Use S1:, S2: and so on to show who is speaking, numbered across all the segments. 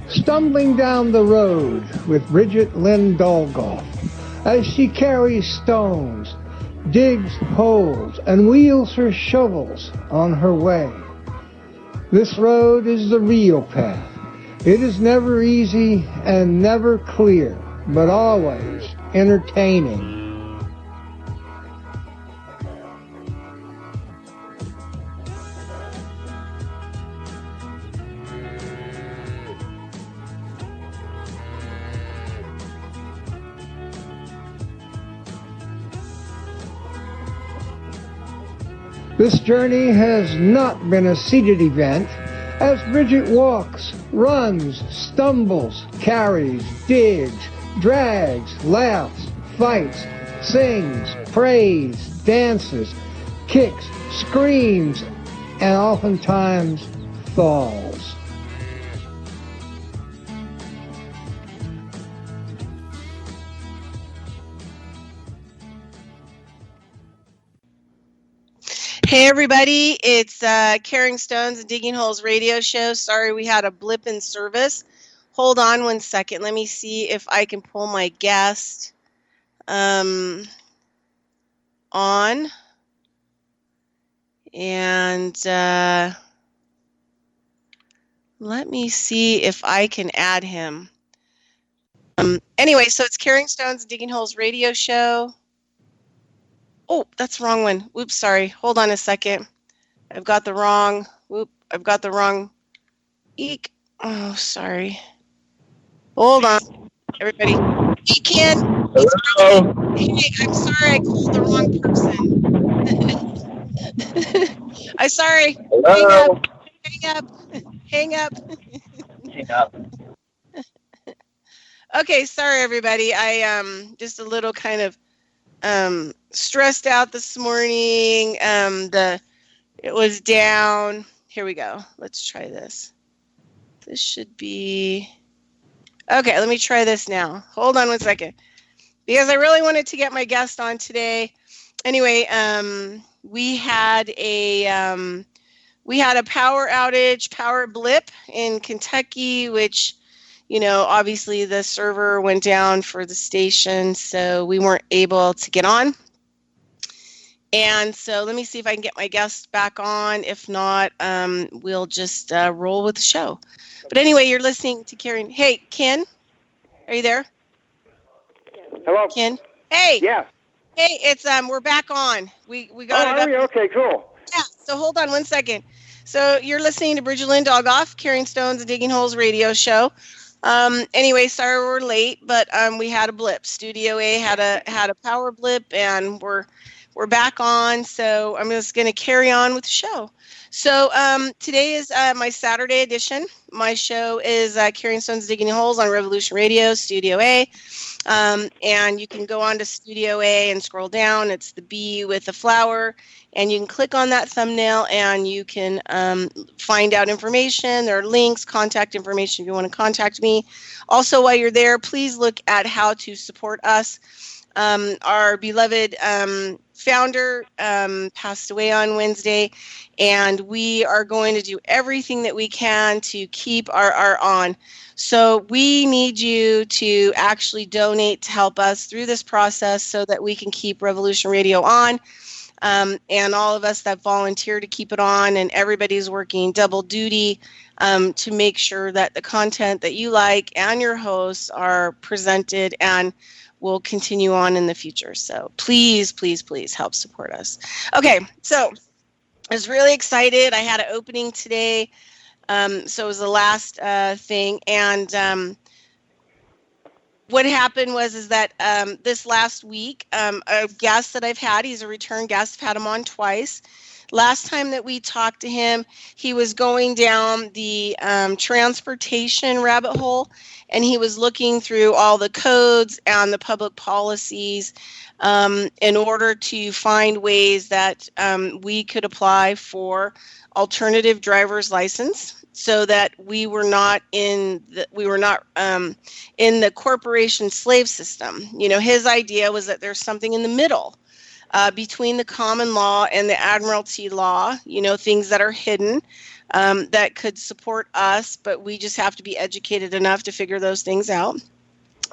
S1: stumbling down the road with Bridget Lynn Dolgoff as she carries stones, digs holes, and wheels her shovels on her way. This road is the real path. It is never easy and never clear, but always entertaining. This journey has not been a seated event, as Bridget walks, runs, stumbles, carries, digs, drags, laughs, fights, sings, prays, dances, kicks, screams, and oftentimes falls.
S2: Hey everybody, it's Carrying Stones and Digging Holes radio show. Sorry we had a blip in service. Hold on one second. Let me see if I can pull my guest on. And let me see if I can add him. Anyway, so it's Carrying Stones and Digging Holes radio show. Oh, that's the wrong one. Whoops, sorry. Hold on a second. I've got the wrong. Eek. Oh, sorry. Hold on, everybody. Hey, Ken.
S3: Hello.
S2: Hey, I'm sorry I called the wrong person. I'm sorry.
S3: Hello.
S2: Hang up.
S3: Hang up.
S2: Okay, sorry, everybody. I just a little kind of stressed out this morning. It was down. Here we go. Let's try this. This should be okay. Let me try this now. Hold on one second, because I really wanted to get my guest on today. Anyway, we had a power outage, power blip in Kentucky, which, you know, obviously the server went down for the station, so we weren't able to get on. And so let me see if I can get my guest back on. If not, we'll just roll with the show. But anyway, you're listening to Karen. Hey, Ken, are you there?
S3: Hello.
S2: Ken. Hey.
S3: Yeah.
S2: Hey, it's we're back on. We got it up.
S3: Okay, cool.
S2: Yeah. So hold on one second. So you're listening to Bridget Lynn Dolgoff, Carrying Stones and Digging Holes radio show. Anyway, sorry we're late, but we had a blip. Studio A had a power blip, and we're back on. So I'm just going to carry on with the show. So today is my Saturday edition. My show is Carrying Stones Digging Holes on Revolution Radio, Studio A. And you can go on to Studio A and scroll down. It's the bee with the flower. And you can click on that thumbnail and you can find out information. There are links, contact information if you want to contact me. Also, while you're there, please look at how to support us. Our beloved founder passed away on Wednesday, and we are going to do everything that we can to keep our art on. So we need you to actually donate to help us through this process so that we can keep Revolution Radio on. And all of us that volunteer to keep it on, and everybody's working double duty to make sure that the content that you like and your hosts are presented and will continue on in the future. So please, please, please help support us. Okay, so I was really excited. I had an opening today. So it was the last thing. And what happened was that this last week, a guest that I've had, he's a return guest, I've had him on twice. Last time that we talked to him, he was going down the transportation rabbit hole, and he was looking through all the codes and the public policies in order to find ways that we could apply for alternative driver's license, so that we were not in the corporation slave system. You know, his idea was that there's something in the middle between the common law and the admiralty law, you know, things that are hidden. that could support us, but we just have to be educated enough to figure those things out.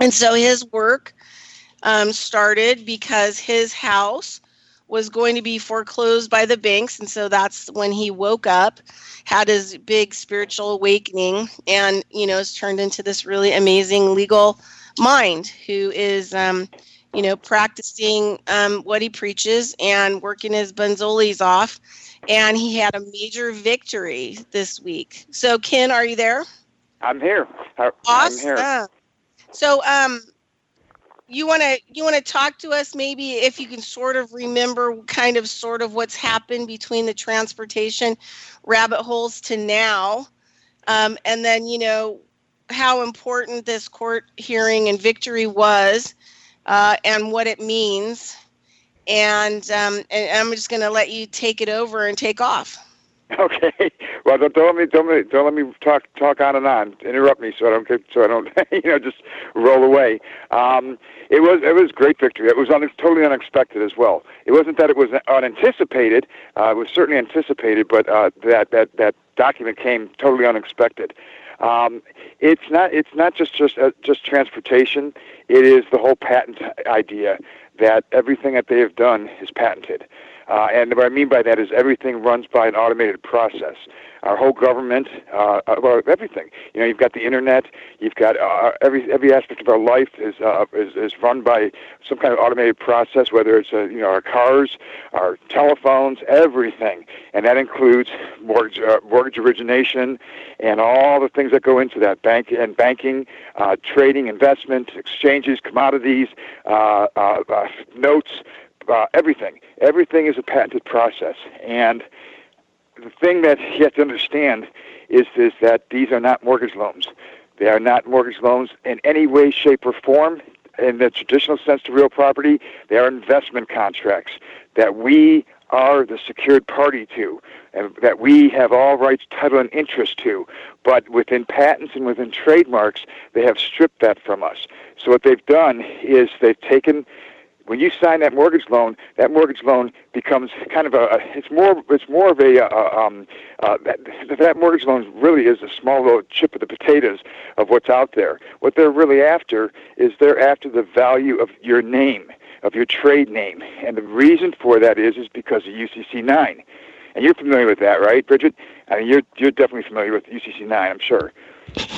S2: And so his work started because his house was going to be foreclosed by the banks. And so that's when he woke up, had his big spiritual awakening, and, has turned into this really amazing legal mind who is, practicing what he preaches and working his benzolis off. And he had a major victory this week. So, Ken, are you there?
S4: I'm here.
S2: Awesome.
S4: I'm here.
S2: So, you want to talk to us, maybe if you can sort of remember sort of what's happened between the transportation rabbit holes to now, and then how important this court hearing and victory was, and what it means, and I'm just going to let you take it over and take off.
S4: Okay. Well, don't let me talk on and on. Interrupt me so I don't just roll away. It was great victory. It was totally unexpected as well. It wasn't that it was unanticipated. It was certainly anticipated, but that document came totally unexpected. It's not just transportation. It is the whole patent idea that everything that they have done is patented. And what I mean by that is everything runs by an automated process. Our whole government, everything. You've got the internet. You've got every aspect of our life is run by some kind of automated process. Whether it's our cars, our telephones, everything, and that includes mortgage origination and all the things that go into that. Banking, trading, investment, exchanges, commodities, notes. Everything is a patented process, and the thing that you have to understand is that these are not mortgage loans. They are not mortgage loans in any way, shape, or form in the traditional sense to real property. They are investment contracts that we are the secured party to, and that we have all rights, title, and interest to. But within patents and within trademarks, they have stripped that from us. So what they've done is they've taken. When you sign that mortgage loan becomes kind of it's more of a that mortgage loan really is a small little chip of the potatoes of what's out there. What they're really after is they're after the value of your name, of your trade name, and the reason for that is because of UCC 9. And you're familiar with that, right, Bridget? I mean, you're definitely familiar with UCC 9, I'm sure.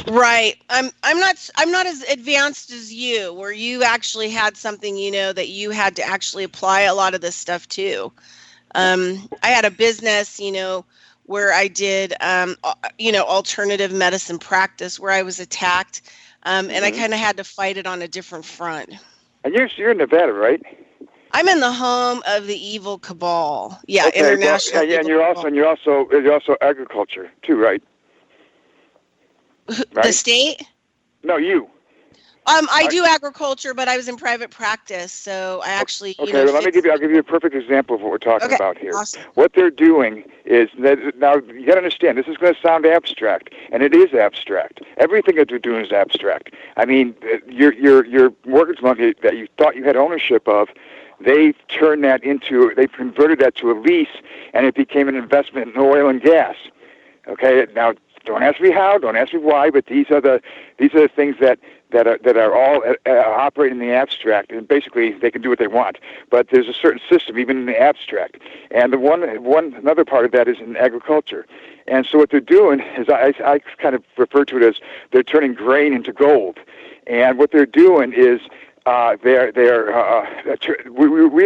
S2: Right. I'm not as advanced as you, where you actually had something, that you had to actually apply a lot of this stuff to. I had a business, where I did, alternative medicine practice, where I was attacked, and I kind of had to fight it on a different front.
S4: And you're in Nevada, right?
S2: I'm in the home of the evil cabal. Yeah,
S4: okay,
S2: international.
S4: Well, yeah, and you're also agriculture too, right?
S2: The
S4: Right?
S2: state?
S4: No, you.
S2: I do agriculture, but I was in private practice, so I actually,
S4: Okay, well, I'll give you a perfect example of what we're talking about here.
S2: Awesome.
S4: What they're doing is that, now you got to understand, this is going to sound abstract, and it is abstract. Everything that they're doing is abstract. I mean, your mortgage loan that you thought you had ownership of, they've converted that to a lease, and it became an investment in oil and gas. Okay, now don't ask me how, don't ask me why, but these are the things that are all operating in the abstract, and basically they can do what they want. But there's a certain system even in the abstract, and another part of that is in agriculture. And so what they're doing is I kind of refer to it as they're turning grain into gold. And what they're doing is we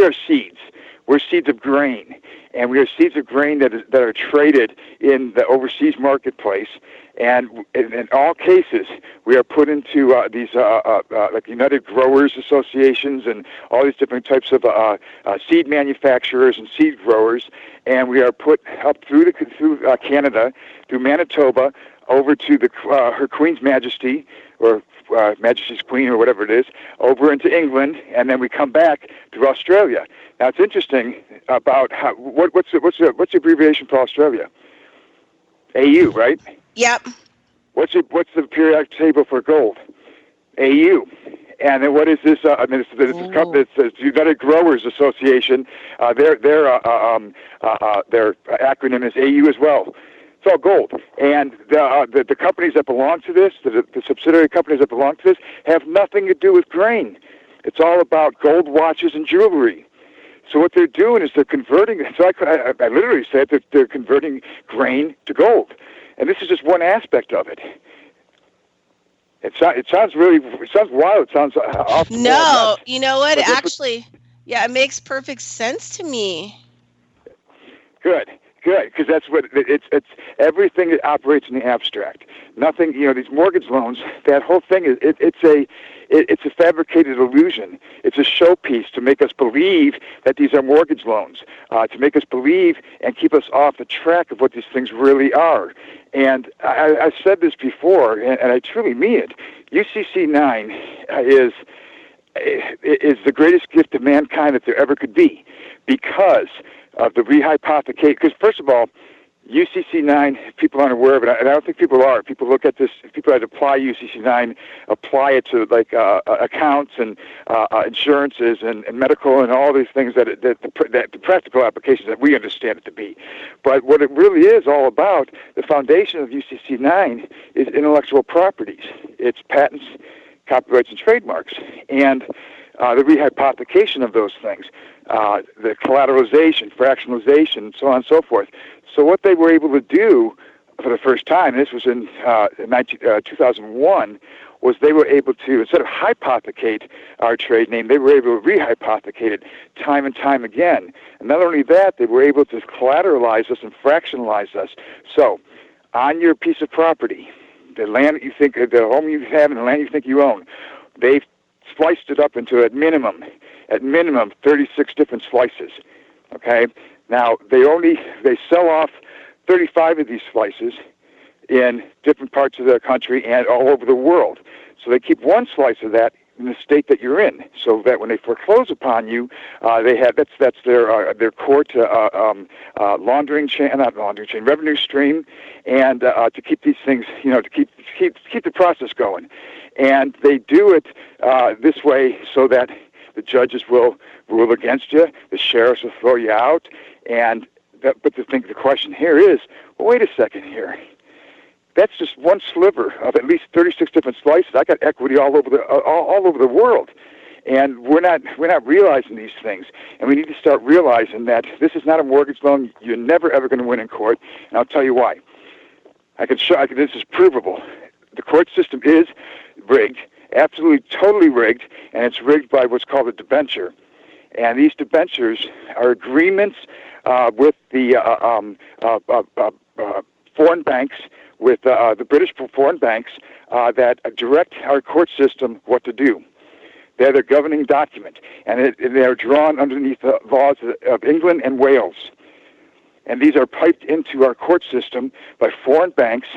S4: are seeds. We're seeds of grain, and we are seeds of grain that are traded in the overseas marketplace. And in all cases, we are put into these like United Growers Associations and all these different types of seed manufacturers and seed growers, and we are put up through Canada, through Manitoba, over to Her Queen's Majesty, or Majesty's Queen, or whatever it is, over into England, and then we come back to Australia. Now it's interesting about what's the abbreviation for Australia? AU, right?
S2: Yep.
S4: What's the periodic table for gold? AU. And then what is this? This company, it's the United Growers Association. Their acronym is AU as well. It's all gold. And the companies that belong to this, the subsidiary companies that belong to this, have nothing to do with grain. It's all about gold watches and jewelry. So what they're doing is they're converting. So I literally said that they're converting grain to gold. And this is just one aspect of it. It sounds wild. It sounds off the wall.
S2: No, you know what? Actually, yeah, it makes perfect sense to me.
S4: Good, because that's what it's everything that operates in the abstract. Nothing, these mortgage loans. That whole thing is it's a fabricated illusion. It's a showpiece to make us believe that these are mortgage loans, to make us believe and keep us off the track of what these things really are. And I've said this before, and I truly mean it. UCC 9 is the greatest gift to mankind that there ever could be, because of the rehypothecate. Because first of all, UCC 9, people aren't aware of it, and I don't think people are. People look at this, if people had to apply UCC 9, apply it to accounts and insurances and medical and all these things that the practical applications that we understand it to be. But what it really is all about, the foundation of UCC 9 is intellectual properties. It's patents, copyrights, and trademarks. And the rehypothecation of those things, the collateralization, fractionalization, and so on and so forth. So what they were able to do for the first time, and this was in 2001, was they were able to, instead of hypothecate our trade name, they were able to rehypothecate it time and time again. And not only that, they were able to collateralize us and fractionalize us. So on your piece of property, the land that you think, the home you have and the land you think you own, they've sliced it up into, at minimum, 36 different slices. Okay? Now, they sell off 35 of these slices in different parts of the country and all over the world. So they keep one slice of that in the state that you're in, so that when they foreclose upon you, they have that's their court revenue stream, and to keep these things, to keep the process going. And they do it this way so that the judges will rule against you, the sheriffs will throw you out, but the question here is, well, wait a second here. That's just one sliver of at least 36 different slices. I got equity all over the world, and we're not realizing these things. And we need to start realizing that this is not a mortgage loan. You're never ever going to win in court, and I'll tell you why. This is provable. The court system is rigged, absolutely, totally rigged, and it's rigged by what's called a debenture. And these debentures are agreements with the foreign banks, with the British foreign banks that direct our court system what to do. They're the governing document, and they're drawn underneath the laws of England and Wales. And these are piped into our court system by foreign banks,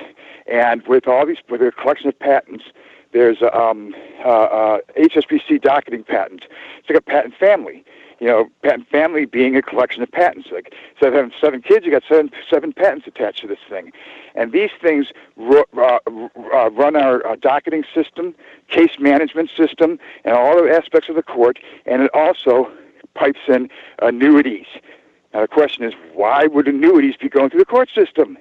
S4: and with a collection of patents. There's HSBC docketing patent. It's like a patent family. Patent family being a collection of patents. Like, instead of having 7 kids, you got seven patents attached to this thing. And these things run our docketing system, case management system, and all the aspects of the court, and it also pipes in annuities. Now the question is, why would annuities be going through the court system?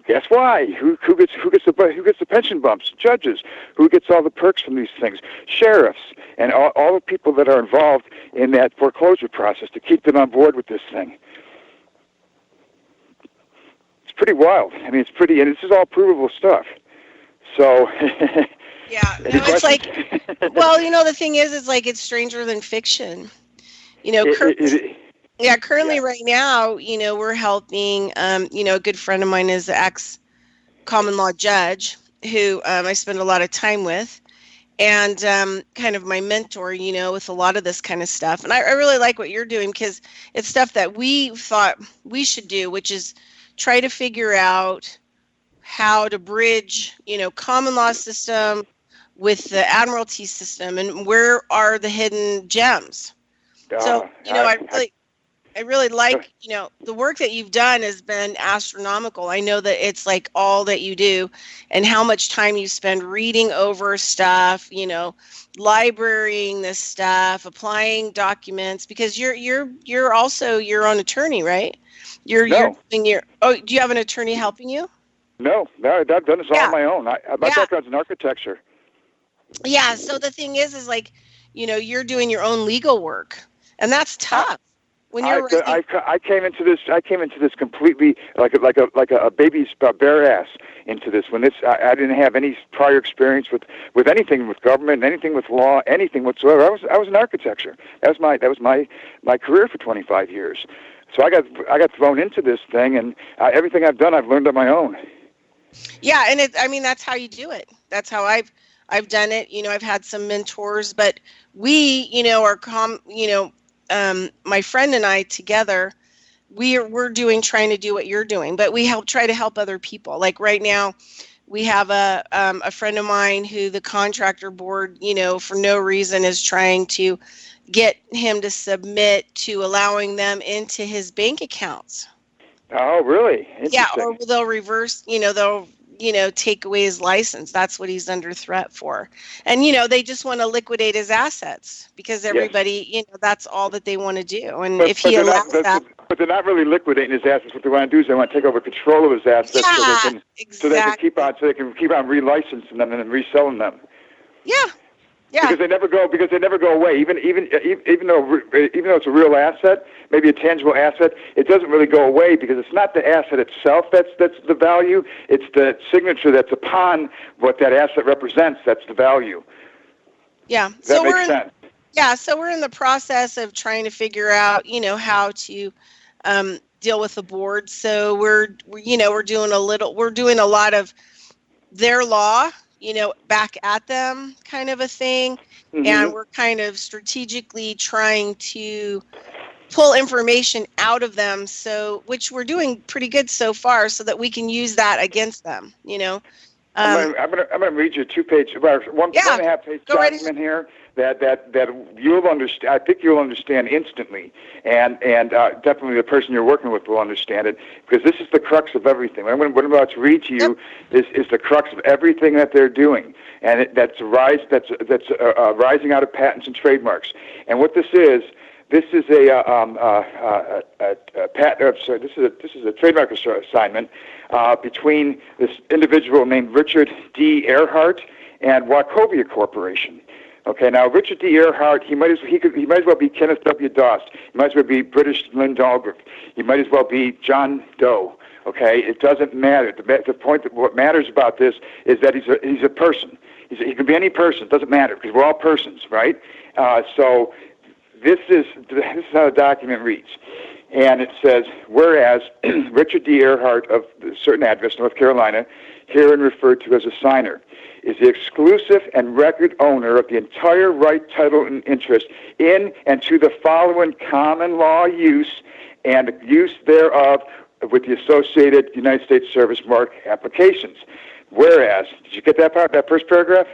S4: Guess why? Who gets the pension bumps? Judges. Who gets all the perks from these things? Sheriffs and all the people that are involved in that foreclosure process to keep them on board with this thing. It's pretty wild. I mean, it's pretty, and this is all provable stuff. So.
S2: Yeah, it's like, well, the thing is, it's like it's stranger than fiction. Currently right now, we're helping, a good friend of mine is the ex-common law judge who I spend a lot of time with, and kind of my mentor, with a lot of this kind of stuff. And I really like what you're doing, because it's stuff that we thought we should do, which is try to figure out how to bridge, common law system with the admiralty system, and where are the hidden gems. So, I really like, the work that you've done has been astronomical. I know that it's like all that you do and how much time you spend reading over stuff, librarying this stuff, applying documents, because you're also your own attorney, right? You're doing do you have an attorney helping you?
S4: No, I've done this all on my own. My background's in architecture.
S2: Yeah, so the thing is like, you're doing your own legal work, and that's tough. When you're
S4: I came into this completely like a baby's bare ass into this. When I didn't have any prior experience with anything with government, anything with law, anything whatsoever. I was in architecture. That was my career for 25 years. So I got thrown into this thing, and everything I've done, I've learned on my own.
S2: Yeah, and that's how you do it. That's how I've done it. I've had some mentors, but we, my friend and I together, we're trying to do what you're doing, but we try to help other people. Like right now, we have a friend of mine who the contractor board, for no reason is trying to get him to submit to allowing them into his bank accounts.
S4: Oh, really?
S2: Yeah, or they'll reverse, they'll take away his license. That's what he's under threat for. And, they just want to liquidate his assets because everybody, that's all that they want to do. And if he allows that.
S4: But they're not really liquidating his assets. What they want to do is they want to take over control of his assets so they can keep on relicensing them and reselling them.
S2: Yeah. Yeah.
S4: Because they never go away. Even though it's a real asset, maybe a tangible asset, it doesn't really go away because it's not the asset itself that's the value. It's the signature that's upon what that asset represents that's the value.
S2: Yeah.
S4: That makes sense.
S2: Yeah. So we're in the process of trying to figure out, how to deal with the board. So we're doing a lot of their law, back at them kind of a thing. Mm-hmm. And we're kind of strategically trying to pull information out of them, which we're doing pretty good so far, so that we can use that against them,
S4: I'm gonna read you a 2-page, about 1.5-page document here that you'll understand. I think you'll understand instantly, and definitely the person you're working with will understand it, because this is the crux of everything. What I'm about to read to you is the crux of everything that they're doing, and that's rising out of patents and trademarks. And what this is a patent. This is a trademark assignment between this individual named Richard D. Earhart and Wachovia Corporation. Okay, now Richard D. Earhart, he might as well be Kenneth W. Dost. He might as well be British Lynn Dahlgren. He might as well be John Doe. Okay, it doesn't matter. The point that what matters about this is that he's a person. He can be any person. It doesn't matter because we're all persons, right? So this is how the document reads. And it says, whereas Richard D. Earhart of a certain address, North Carolina, herein referred to as a signer, is the exclusive and record owner of the entire right, title, and interest in and to the following common law use and use thereof with the associated United States Service Mark applications. Whereas, did you get that part, that first paragraph?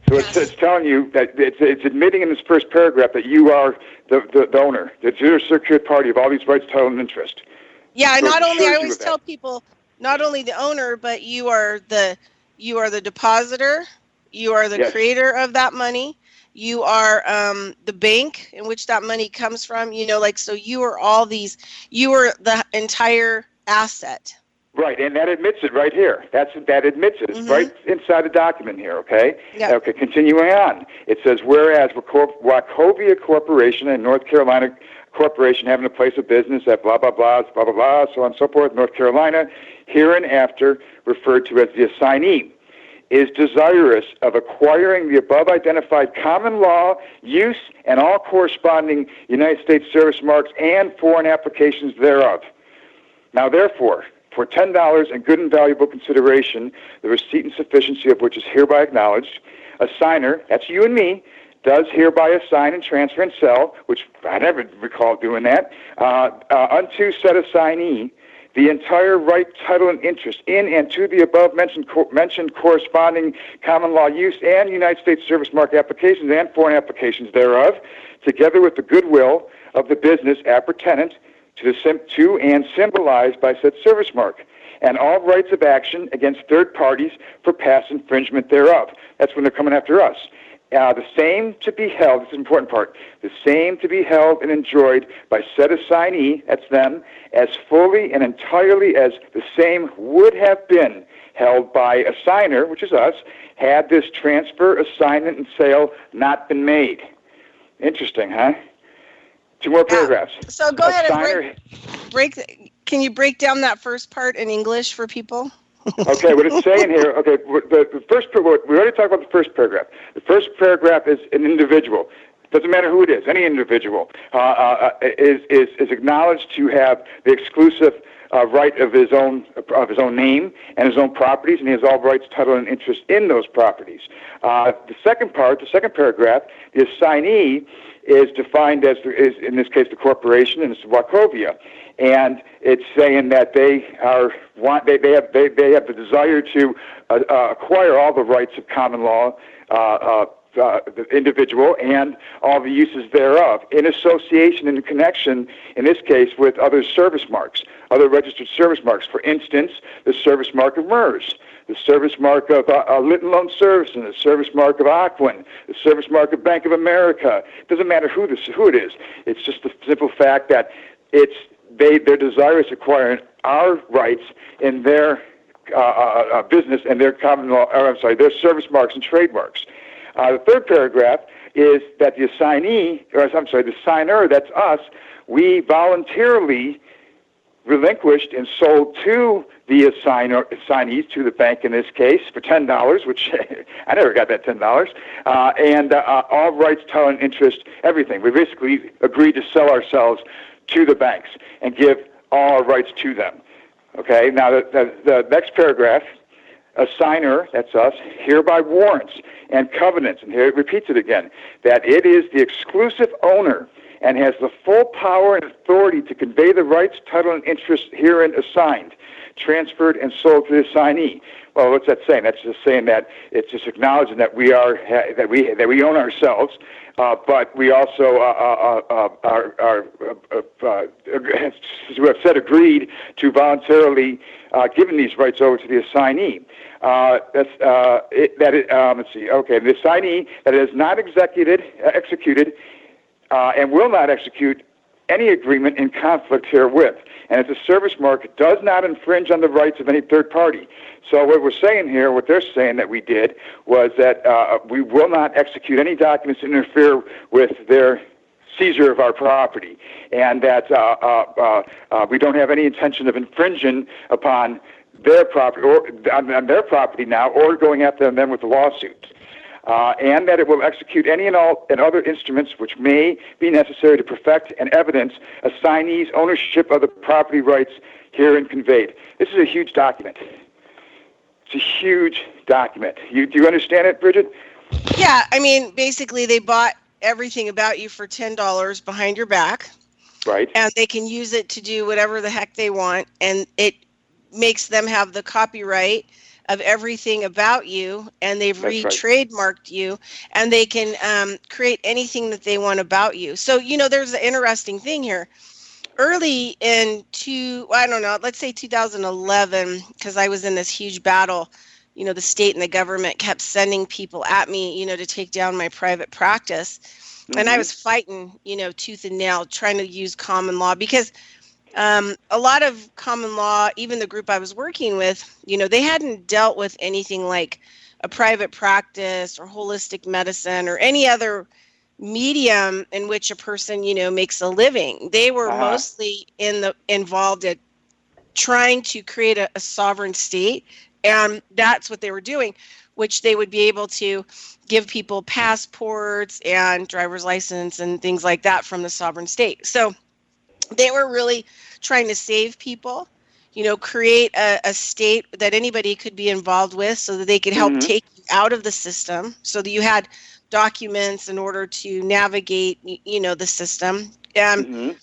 S4: So it's telling you that it's admitting in this first paragraph that you are the owner, that you're a secured party of all these rights, title, and interest.
S2: Yeah, so I always tell people, not only the owner, but you are the depositor, you are the creator of that money, you are the bank in which that money comes from, so you are all these, you are the entire asset.
S4: Right, and that admits it right here. That admits it. It's right inside the document here, okay? Yeah. Okay, continuing on. It says, whereas Wachovia Corporation and North Carolina Corporation having a place of business at blah, blah, blah, blah, blah, blah, so on and so forth, North Carolina, hereinafter referred to as the assignee, is desirous of acquiring the above identified common law, use, and all corresponding United States service marks and foreign applications thereof. Now, therefore, for $10 and good and valuable consideration, the receipt and sufficiency of which is hereby acknowledged, a signer, that's you and me, does hereby assign and transfer and sell, which I never recall doing that, unto said assignee, the entire right, title, and interest in and to the above mentioned corresponding common law use and United States service mark applications and foreign applications thereof, together with the goodwill of the business appertinent to and symbolized by said service mark, and all rights of action against third parties for past infringement thereof. That's when they're coming after us. The same to be held, this is an important part, the same to be held and enjoyed by said assignee, that's them, as fully and entirely as the same would have been held by assigner, which is us, had this transfer, assignment, and sale not been made. Interesting, huh? Two more paragraphs.
S2: So go ahead and break. Can you break down that first part in English for people?
S4: Okay, what it's saying here, okay, the first, we already talked about the first paragraph. The first paragraph is an individual. Doesn't matter who it is, any individual is acknowledged to have the exclusive right of his own name and his own properties, and he has all rights, title, and interest in those properties. The second paragraph, the assignee is defined as is in this case the corporation, and it's Wachovia, and it's saying that they have the desire to acquire all the rights of common law. The individual and all the uses thereof in association and in connection, in this case, with other service marks, other registered service marks. For instance, the service mark of MERS, the service mark of Litton Loan Services, the service mark of Aquin, the service mark of Bank of America. It doesn't matter who it is. It's just the simple fact that their desire is acquiring our rights in their business and their their service marks and trademarks. The third paragraph is that the the signer, that's us, we voluntarily relinquished and sold to the assignees, to the bank in this case, for $10, which I never got that $10, and all rights, title, and interest, everything. We basically agreed to sell ourselves to the banks and give all our rights to them. Okay, now the next paragraph, a signer, that's us, hereby warrants and covenants, and here it repeats it again, that it is the exclusive owner and has the full power and authority to convey the rights, title, and interest herein assigned, transferred, and sold to the assignee. Well, what's that saying? That's just saying that it's just acknowledging that we own ourselves, but we also as we have said, agreed to voluntarily giving these rights over to the assignee. Let's see. Okay, the assignee that is not executed, and will not execute any agreement in conflict herewith, and if the service mark does not infringe on the rights of any third party. So what we're saying here, what they're saying that we did, was that we will not execute any documents that interfere with their seizure of our property, and that we don't have any intention of infringing upon their property or on their property now, or going after them with a lawsuit. And that it will execute any and all and other instruments which may be necessary to perfect and evidence assignees' ownership of the property rights herein conveyed. This is a huge document. It's a huge document. Do you understand it, Bridget?
S2: Yeah, I mean, basically they bought everything about you for $10 behind your back.
S4: Right.
S2: And they can use it to do whatever the heck they want, and it makes them have the copyright of everything about you, and they've trademarked you, and they can create anything that they want about you. So, there's an interesting thing here. Early in let's say 2011, because I was in this huge battle, the state and the government kept sending people at me, to take down my private practice. Mm-hmm. And I was fighting, tooth and nail, trying to use common law, because a lot of common law, even the group I was working with, they hadn't dealt with anything like a private practice or holistic medicine or any other medium in which a person, makes a living. They were mostly involved at trying to create a sovereign state, and that's what they were doing, which they would be able to give people passports and driver's license and things like that from the sovereign state. So they were really trying to save people, create a state that anybody could be involved with so that they could help take you out of the system, so that you had documents in order to navigate, the system. And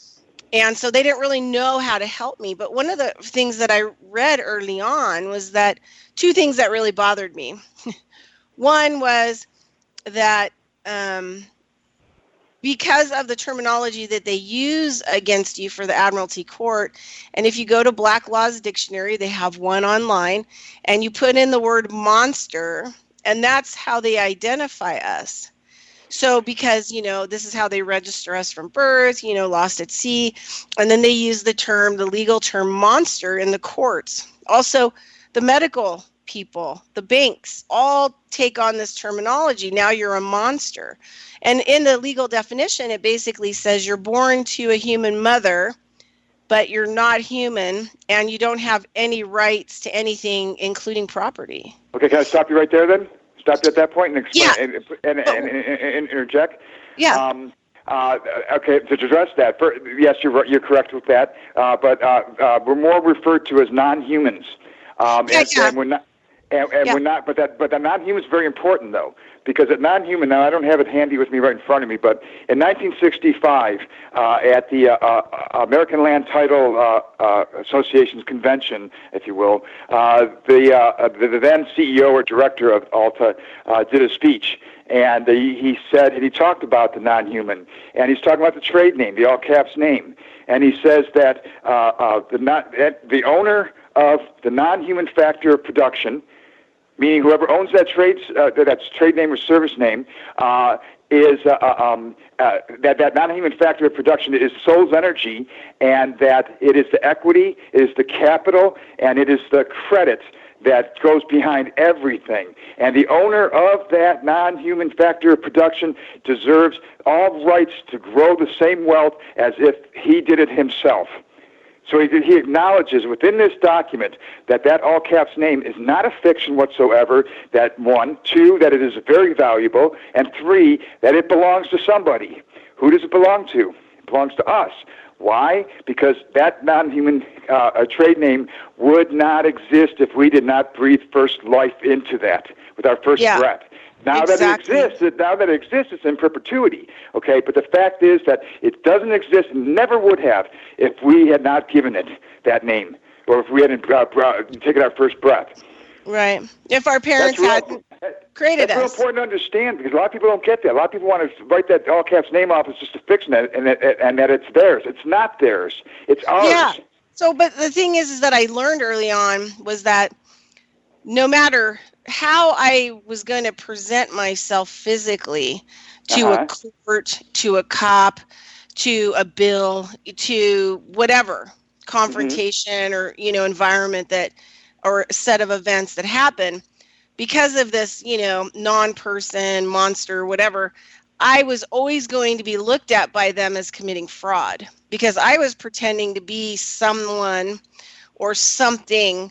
S2: so they didn't really know how to help me. But one of the things that I read early on was that two things that really bothered me. One was that because of the terminology that they use against you for the Admiralty Court. And if you go to Black Laws Dictionary, they have one online, and you put in the word monster, and that's how they identify us. So because, this is how they register us from birth, lost at sea, and then they use the legal term monster in the courts. Also, the medical people, the banks, all take on this terminology. Now you're a monster. And in the legal definition, it basically says you're born to a human mother, but you're not human, and you don't have any rights to anything, including property.
S4: Okay, can I stop you right there then? Stop you at that point and explain and interject?
S2: Yeah.
S4: Okay, to address that, yes, you're correct with that. But we're more referred to as non-humans, and we're not. We're not, but the non-human is very important though, because at non-human, now I don't have it handy with me right in front of me, but in 1965, at the American Land Title Association's convention, if you will, the then CEO or director of ALTA did a speech, and he talked about the non-human, and he's talking about the trade name, the all caps name, and he says that the owner of the non-human factor of production, meaning whoever owns that that's trade name or service name, is that non-human factor of production is soul's energy, and that it is the equity, it is the capital, and it is the credit that goes behind everything. And the owner of that non-human factor of production deserves all rights to grow the same wealth as if he did it himself. So he acknowledges within this document that all caps name is not a fiction whatsoever, that 1, 2, that it is very valuable, and 3, that it belongs to somebody. Who does it belong to? It belongs to us. Why? Because that non-human trade name would not exist if we did not breathe first life into that with our first breath. Now that it exists, it's in perpetuity. Okay, but the fact is that it doesn't exist and never would have if we had not given it that name, or if we hadn't taken our first breath.
S2: Right. If our parents hadn't created us.
S4: That's real important to understand, because a lot of people don't get that. A lot of people want to write that all caps name off as just a fiction, and that it's theirs. It's not theirs. It's ours.
S2: Yeah. So, but the thing is that I learned early on was that no matter how I was going to present myself physically to a court, to a cop, to a bill, to whatever confrontation or, environment or set of events that happen, because of this, non-person, monster, whatever, I was always going to be looked at by them as committing fraud, because I was pretending to be someone or something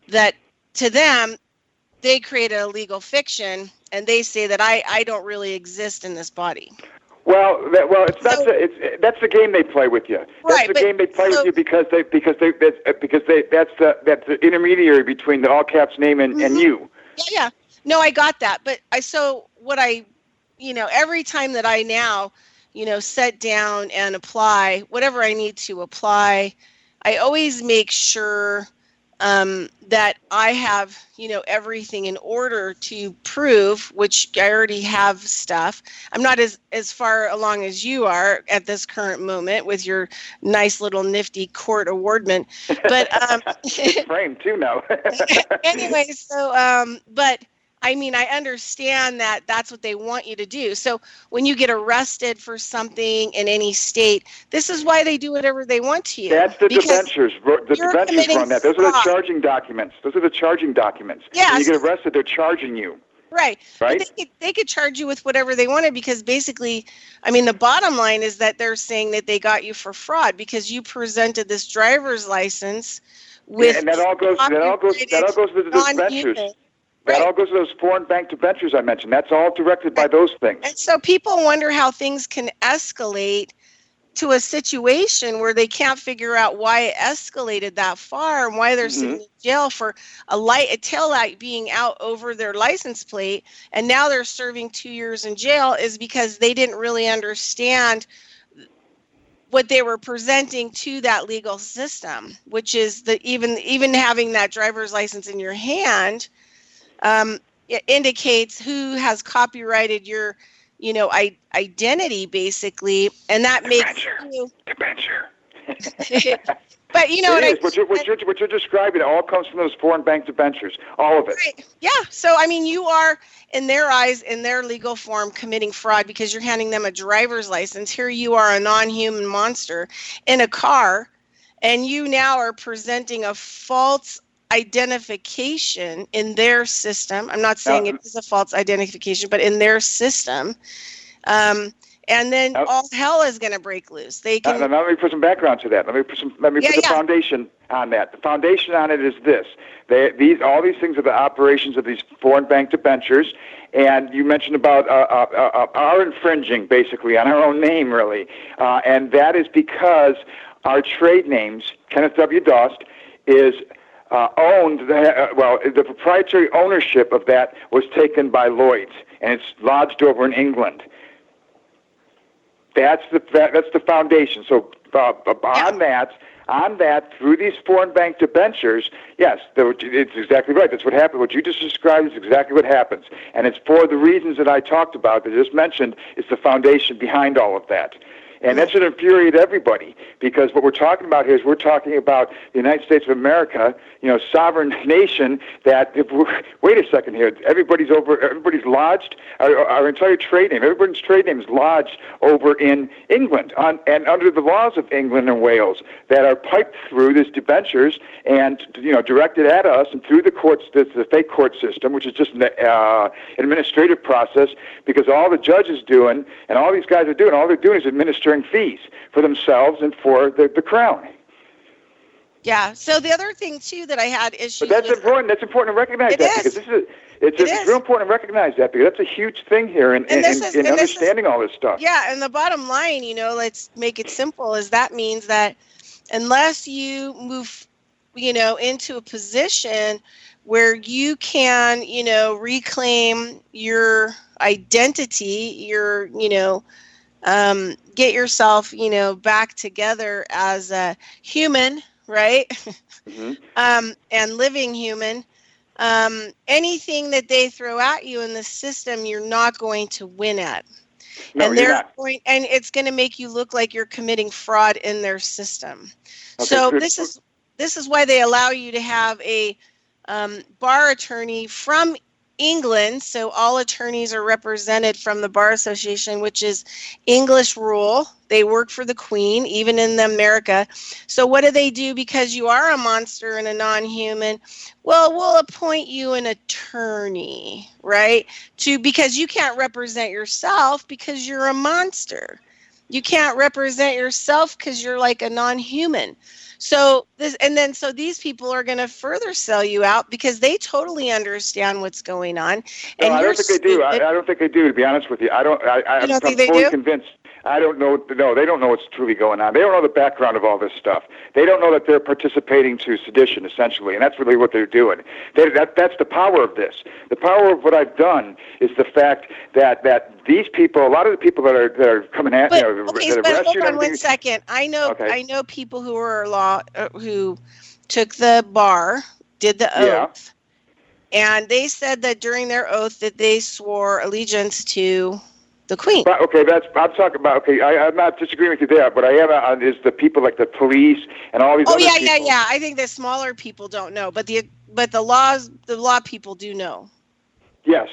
S2: that to them, they created a legal fiction, and they say that I don't really exist in this body.
S4: Well, that's the game they play with you. That's the game they play with you because that's the intermediary between the all caps name and you.
S2: Yeah. No, I got that. But every time that I now, sit down and apply whatever I need to apply, I always make sure that I have, everything in order to prove, which I already have stuff. I'm not as far along as you are at this current moment with your nice little nifty court awardment, but
S4: it's framed too now.
S2: Anyway, so but I mean, I understand that that's what they want you to do. So when you get arrested for something in any state, this is why they do whatever they want to you.
S4: That's the debentures. The debentures run that. Those are the charging documents. Yeah. When you get arrested, they're charging you.
S2: Right. But they could charge you with whatever they wanted, because basically, I mean, the bottom line is that they're saying that they got you for fraud because you presented this driver's license with
S4: and that all goes to the debentures. That all goes to those foreign bank debentures I mentioned. That's all directed by those things.
S2: And so people wonder how things can escalate to a situation where they can't figure out why it escalated that far and why they're sitting in jail for a tail light being out over their license plate, and now they're serving 2 years in jail, is because they didn't really understand what they were presenting to that legal system, which is that even having that driver's license in your hand, it indicates who has copyrighted your identity basically, and that makes you
S4: debenture.
S2: But you know
S4: what what you're describing, it all comes from those foreign bank debentures, all of it.
S2: Right. Yeah. So I mean, you are, in their eyes, in their legal form, committing fraud because you're handing them a driver's license. Here you are, a non-human monster in a car, and you now are presenting a false identification in their system. I'm not saying it is a false identification, but in their system. And then all hell is going to break loose. They can.
S4: Now let me put some background to that. Let me put the foundation on that. The foundation on it is this: all these things are the operations of these foreign bank debentures, and you mentioned about our infringing basically on our own name, really, and that is because our trade names, Kenneth W. Dost, is owned. The proprietary ownership of that was taken by Lloyd's, and it's lodged over in England. That's the foundation. So on that, through these foreign bank debentures, yes, it's exactly right. That's what happened. What you just described is exactly what happens, and it's for the reasons that I talked about, that I just mentioned, is the foundation behind all of that. And that should infuriate everybody, because what we're talking about here is we're talking about the United States of America, sovereign nation. Wait a second here. Everybody's lodged. Our entire trade name, everybody's trade name is lodged over in England, and under the laws of England and Wales that are piped through these debentures and directed at us and through the courts, the fake court system, which is just an administrative process, because all the judge is doing and all these guys are doing, all they're doing is administering fees for themselves and for the crown.
S2: Yeah. So the other thing too that I had issues.
S4: But that's important. That's important to recognize that, because it's real important to recognize that, because that's a huge thing here in understanding all this stuff.
S2: Yeah, and the bottom line, let's make it simple, is that means that unless you move, into a position where you can, reclaim your identity, your, get yourself, back together as a human, right? Mm-hmm. And living human. Anything that they throw at you in the system, you're not going to win at.
S4: No,
S2: and and it's going to make you look like you're committing fraud in their system. Okay, so this is why they allow you to have a bar attorney from England. So all attorneys are represented from the Bar Association, which is English rule. They work for the Queen, even in America. So what do they do? Because you are a monster and a non-human, well, we'll appoint you an attorney, right? Because you can't represent yourself because you're a monster. You can't represent yourself because you're like a non-human. So these people are going to further sell you out because they totally understand what's going on. And
S4: I don't think they do. I don't think they do, to be honest with you. I'm fully convinced. I don't know. No, they don't know what's truly going on. They don't know the background of all this stuff. They don't know that they're participating to sedition, essentially, and that's really what they're doing. That's the power of this. The power of what I've done is the fact that these people, a lot of the people that are coming at
S2: but
S4: hold
S2: on 1 second. I know people who are who took the bar, did the oath, and they said that during their oath that they swore allegiance to the Queen.
S4: But, I'm talking about. Okay, I'm not disagreeing with you there, but I am is the people like the police and all these.
S2: Yeah. I think the smaller people don't know, but the law people do know. Yes.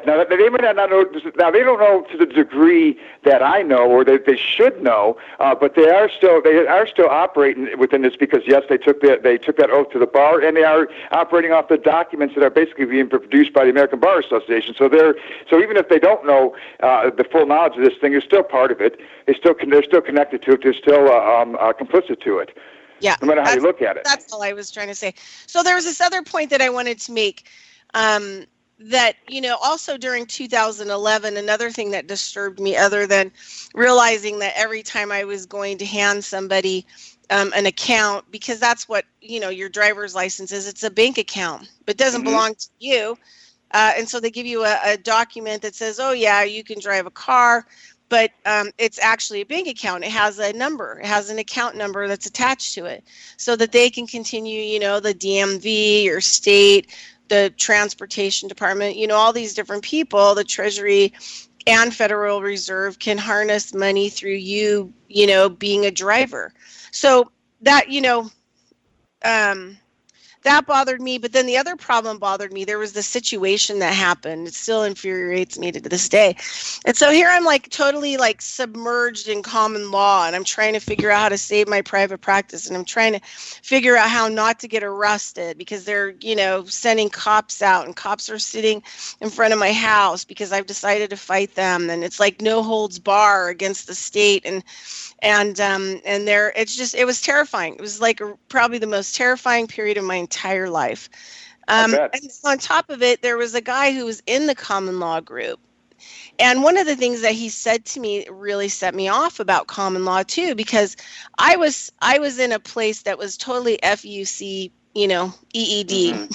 S4: Now they may not know. Now they don't know to the degree that I know, or that they should know. But they are still operating within this, because yes, they took that oath to the bar, and they are operating off the documents that are basically being produced by the American Bar Association. So even if they don't know the full knowledge of this thing, they're still part of it. They're still connected to it. They're still complicit to it.
S2: Yeah.
S4: No matter how you look at it.
S2: That's all I was trying to say. So there was this other point that I wanted to make. That, also during 2011, another thing that disturbed me, other than realizing that every time I was going to hand somebody an account, because that's what, your driver's license is, it's a bank account, but it doesn't belong to you. And so they give you a document that says, oh, yeah, you can drive a car, but it's actually a bank account. It has a number. It has an account number that's attached to it, so that they can continue, the DMV, your state, the Transportation Department, all these different people, the Treasury and Federal Reserve can harness money through you, being a driver. So that, that bothered me. But then the other problem bothered me. There was the situation that happened. It still infuriates me to this day. And so here I'm like totally like submerged in common law, and I'm trying to figure out how to save my private practice, and I'm trying to figure out how not to get arrested because they're, sending cops out, and cops are sitting in front of my house because I've decided to fight them. And it's like no holds bar against the state. And there, it was terrifying. It was like probably the most terrifying period of my entire life. And on top of it, there was a guy who was in the common law group. And one of the things that he said to me really set me off about common law too, because I was in a place that was totally FUC, EED,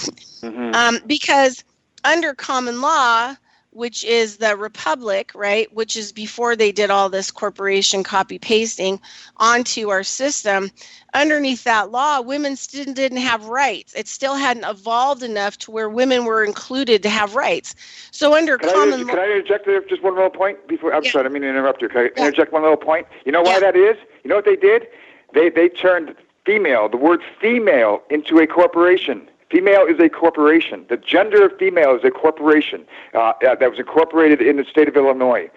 S2: because under common law, which is the Republic, right, which is before they did all this corporation copy pasting onto our system, underneath that law, women still didn't have rights. It still hadn't evolved enough to where women were included to have rights. So under common law...
S4: Can I interject there just one little point? Sorry, I didn't mean to interrupt you. Can I interject one little point? You know why that is? You know what they did? They turned female, the word female, into a corporation. Female is a corporation. The gender of female is a corporation that was incorporated in the state of Illinois.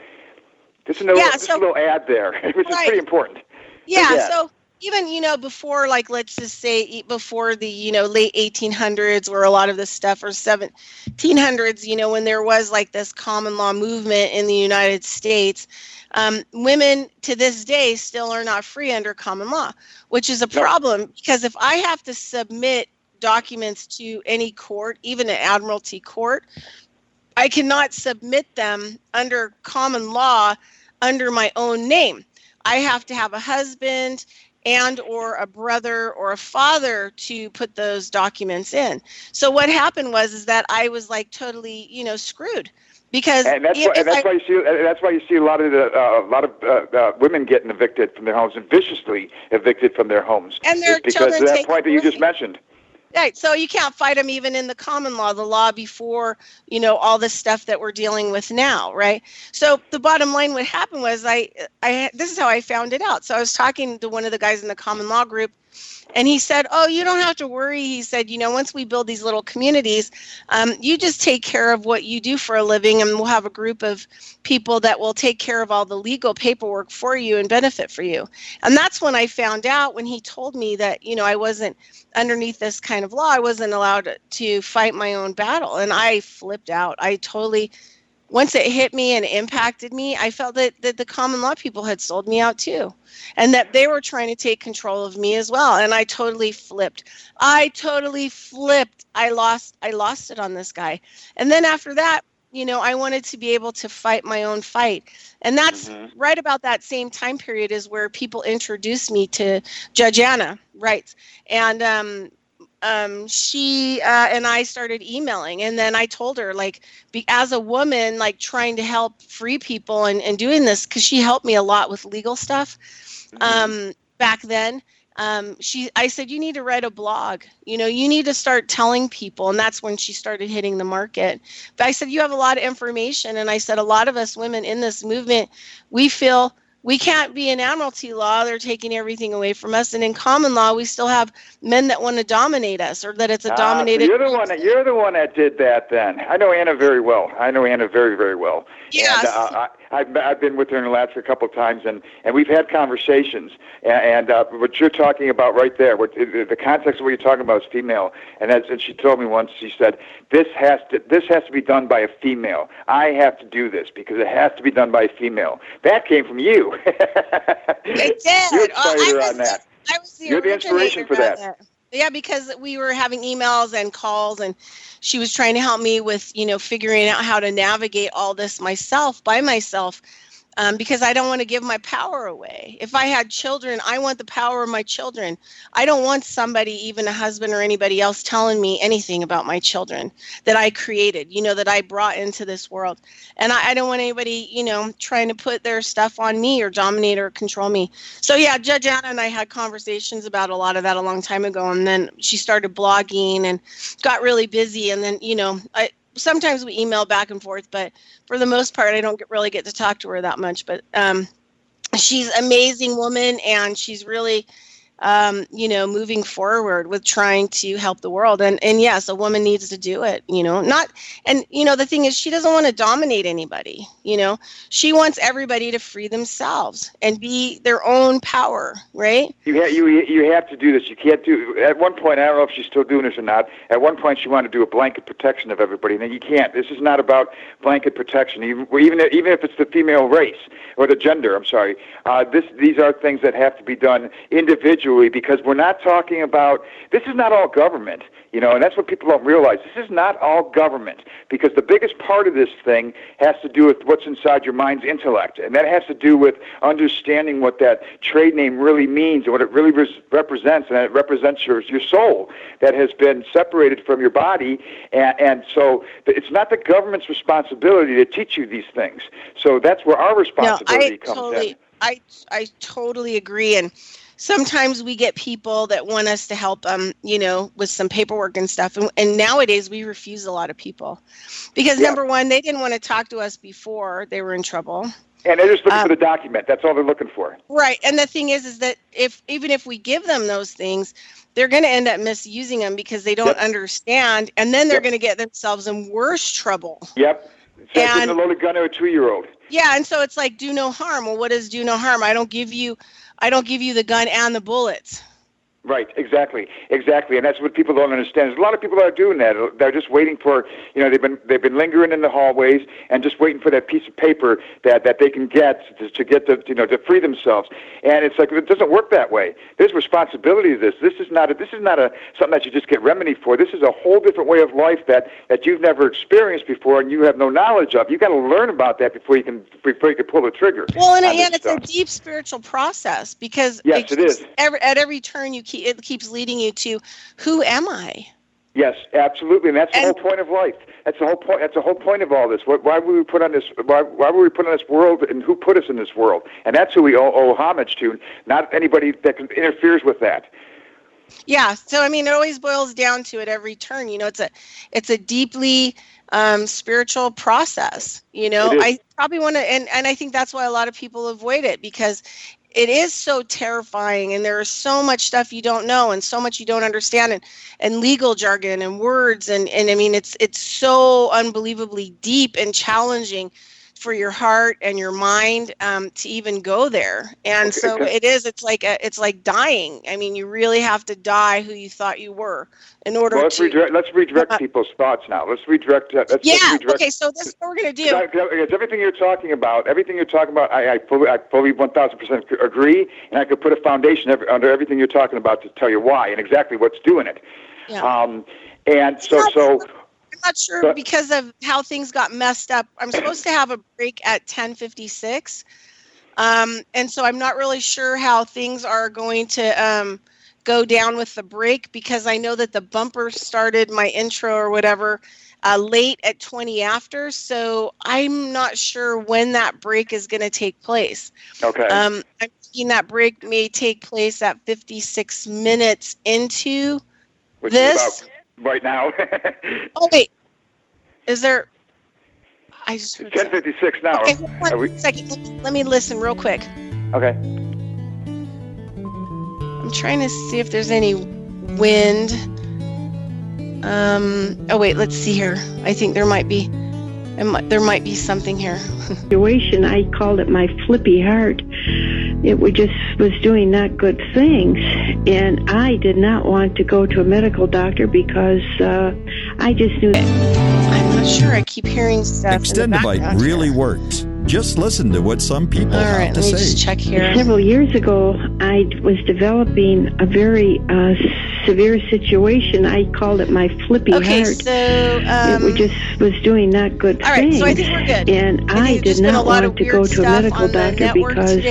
S4: Just a little ad there, which is pretty important.
S2: Yeah, so even, before, like, let's just say before the, late 1800s, where a lot of this stuff, or 1700s, when there was like this common law movement in the United States, women to this day still are not free under common law, which is a problem because if I have to submit documents to any court, even an admiralty court, I cannot submit them under common law under my own name. I have to have a husband and or a brother or a father to put those documents in. So what happened was that I was like totally, screwed. Because that's why you see a lot of women getting evicted from their homes and viciously evicted from their homes. And their
S4: because of that point that you just mentioned.
S2: Right, so you can't fight them even in the common law, the law before, all this stuff that we're dealing with now, right? So the bottom line, what happened was this is how I found it out. So I was talking to one of the guys in the common law group, and he said, oh, you don't have to worry. He said, once we build these little communities, you just take care of what you do for a living, and we'll have a group of people that will take care of all the legal paperwork for you and benefit for you. And that's when I found out, when he told me that, I wasn't underneath this kind of law, I wasn't allowed to fight my own battle. And I flipped out. I totally... Once it hit me and impacted me, I felt that the common law people had sold me out too, and that they were trying to take control of me as well. And I totally flipped. I lost it on this guy. And then after that, I wanted to be able to fight my own fight. And that's right about that same time period is where people introduced me to Judge Anna Wrights. And she and I started emailing, and then I told her, like, as a woman, like trying to help free people and doing this, because she helped me a lot with legal stuff back then. I said, you need to write a blog, you need to start telling people. And that's when she started hitting the market. But I said, you have a lot of information. And I said, a lot of us women in this movement, we feel we can't be in admiralty law. They're taking everything away from us. And in common law, we still have men that want to dominate us, or that it's a dominated...
S4: So you're the one that did that then. I know Anna very well. I know Anna very, very well.
S2: Yes.
S4: And I've been with her in Alaska a couple of times, and we've had conversations. And what you're talking about right there, the context of what you're talking about is female. And she told me once, she said, this has to be done by a female. I have to do this because it has to be done by a female. That came from you.
S2: It did.
S4: You inspired her on that.
S2: You're
S4: the inspiration for that.
S2: Yeah, because we were having emails and calls, and she was trying to help me with, figuring out how to navigate all this by myself. because I don't want to give my power away. If I had children, I want the power of my children. I don't want somebody, even a husband or anybody else, telling me anything about my children that I created, that I brought into this world. And I don't want anybody, trying to put their stuff on me or dominate or control me. So yeah, Judge Anna and I had conversations about a lot of that a long time ago. And then she started blogging and got really busy. And then, sometimes we email back and forth, but for the most part, I don't really get to talk to her that much. But she's an amazing woman, and she's really, moving forward with trying to help the world. And yes, a woman needs to do it, the thing is, she doesn't want to dominate anybody, she wants everybody to free themselves and be their own power, right?
S4: You have to do this. You can't do, at one point, I don't know if she's still doing this or not, at one point she wanted to do a blanket protection of everybody, and you can't. This is not about blanket protection, even if it's the female race, or the gender, I'm sorry. These are things that have to be done individually, because we're not talking about, this is not all government, and that's what people don't realize. This is not all government, because the biggest part of this thing has to do with what's inside your mind's intellect, and that has to do with understanding what that trade name really means and what it really represents, and it represents your soul that has been separated from your body, and so it's not the government's responsibility to teach you these things. So that's where our responsibility comes in.
S2: I totally agree, and sometimes we get people that want us to help them, with some paperwork and stuff. And nowadays we refuse a lot of people because number one, they didn't want to talk to us before they were in trouble.
S4: And they're just looking for the document. That's all they're looking for.
S2: Right. And the thing is that even if we give them those things, they're going to end up misusing them because they don't understand. And then they're going to get themselves in worse trouble.
S4: Yep. It's like giving a loaded gun to a 2-year-old.
S2: Yeah. And so it's like, do no harm. Well, what is do no harm? I don't give you the gun and the bullets.
S4: Right, exactly, and that's what people don't understand. There's a lot of people that are doing that. They're just waiting for, they've been lingering in the hallways and just waiting for that piece of paper that they can get to free themselves. And it's like, it doesn't work that way. There's responsibility to this. This is not something that you just get remedy for. This is a whole different way of life that you've never experienced before and you have no knowledge of. You got to learn about that before you can pull the trigger.
S2: Well, and it's a deep spiritual process because
S4: yes, it is.
S2: At every turn it keeps leading you to, who am I?
S4: Yes, absolutely, and that's the whole point of life. That's the whole point. That's the whole point of all this. Why were we put on this? Why were we put on this world, and who put us in this world? And that's who we owe homage to, not anybody that interferes with that.
S2: Yeah. So it always boils down to at every turn. It's a deeply spiritual process. I probably want to, and I think that's why a lot of people avoid it because it is so terrifying, and there is so much stuff you don't know and so much you don't understand, and legal jargon and words, and it's so unbelievably deep and challenging for your heart and your mind to even go there. And so it's like dying. You really have to die who you thought you were in order to.
S4: Let's redirect people's thoughts now. Let's redirect.
S2: Okay. So this is what we're going to do.
S4: It's everything you're talking about. I fully 1,000% agree, and I could put a foundation under everything you're talking about to tell you why and exactly what's doing it.
S2: Yeah. I'm not sure because of how things got messed up. I'm supposed to have a break at 10:56, and so I'm not really sure how things are going to go down with the break because I know that the bumper started my intro or whatever late at 20 after, so I'm not sure when that break is going to take place.
S4: Okay.
S2: I'm thinking that break may take place at 56 minutes into this.
S4: Right now.
S2: Oh wait, is there? I just heard
S4: 10:56 now.
S2: Okay, one second. Let me listen real quick.
S4: Okay.
S2: I'm trying to see if there's any wind. Oh wait, let's see here. I think there might be. There might be something here.
S5: Situation. I called it my flippy heart. It was doing not good things, and I did not want to go to a medical doctor because I just knew.
S2: I'm not sure. I keep hearing stuff.
S6: Extendivite really works. Just listen to what some people have to say.
S2: All right, let me just check here.
S5: Several years ago, I was developing a very severe situation. I called it my flippy heart.
S2: So
S5: it just was doing not good
S2: all
S5: things.
S2: Right, so I think we're good.
S5: And I did not want to go to a medical doctor because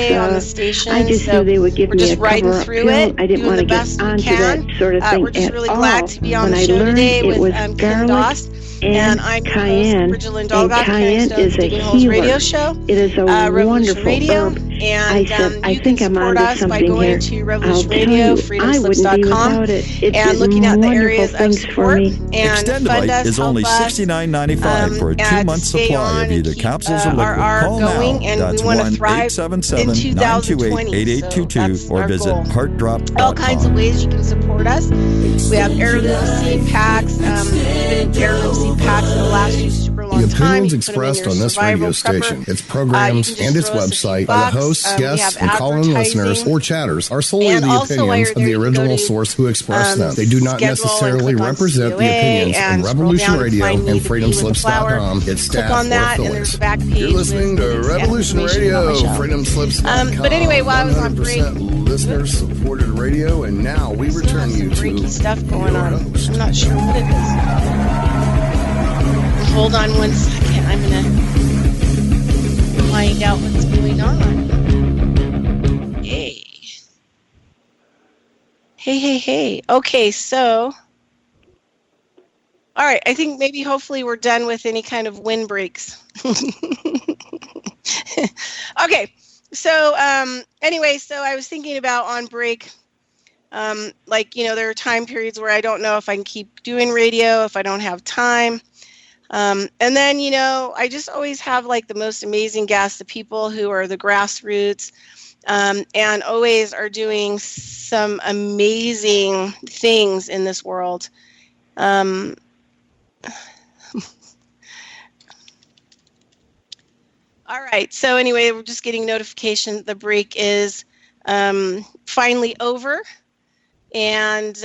S5: I just knew they would give me a cover-up pill. I didn't want to get onto that sort of thing
S2: we're just
S5: at
S2: really
S5: all.
S2: glad to be on
S5: when
S2: the show
S5: I learned
S2: today
S5: it
S2: with
S5: was
S2: Ken
S5: garlic
S2: Doss. And I'm your
S5: cayenne,
S2: host, Bridget Lynn
S5: and
S2: Dolgoff,
S5: cayenne is a
S2: Digging Holes
S5: healer.
S2: Radio Show.
S5: It is a
S2: Revolution
S5: wonderful
S2: Radio.
S5: herb.
S2: And
S5: I said, I think I'm onto
S2: us by
S5: something
S2: going
S5: here.
S2: to Revolution
S5: I'll tell
S2: Radio,
S5: you, I wouldn't be without it. It
S2: and
S5: did
S2: looking at the
S5: wonderful
S2: areas of
S5: things for
S2: support.
S5: me.
S2: And
S6: Extendivite is only $69.95 for a 2-month supply of either capsules or liquid. Call now. That's 1-877-928-8822 or visit heartdrop.com.
S2: All kinds of ways you can support us. We have heirloom seed packs, even heirloom seed packs that will last you super long time.
S7: The opinions expressed on this radio station, its programs, and its website by the hosts, guests, and call-in listeners or chatters are solely the opinions of the original source who expressed them. They do not necessarily represent the opinions of Revolution Radio and FreedomSlips.com, its staff, or affiliates. You're listening to Revolution Radio, FreedomSlips.com.
S2: But anyway, while I was on break,
S7: listener-supported radio, and now we return you to
S2: stuff going on. I'm not sure what it is. Hold on one second. I'm going to find out what's going on. Hey. Okay, so. All right, I think maybe hopefully we're done with any kind of wind breaks. Okay, so anyway, so I was thinking about on break, there are time periods where I don't know if I can keep doing radio, if I don't have time. And then, I just always have like the most amazing guests, the people who are the grassroots, and always are doing some amazing things in this world. All right. So anyway, we're just getting notification the break is finally over, and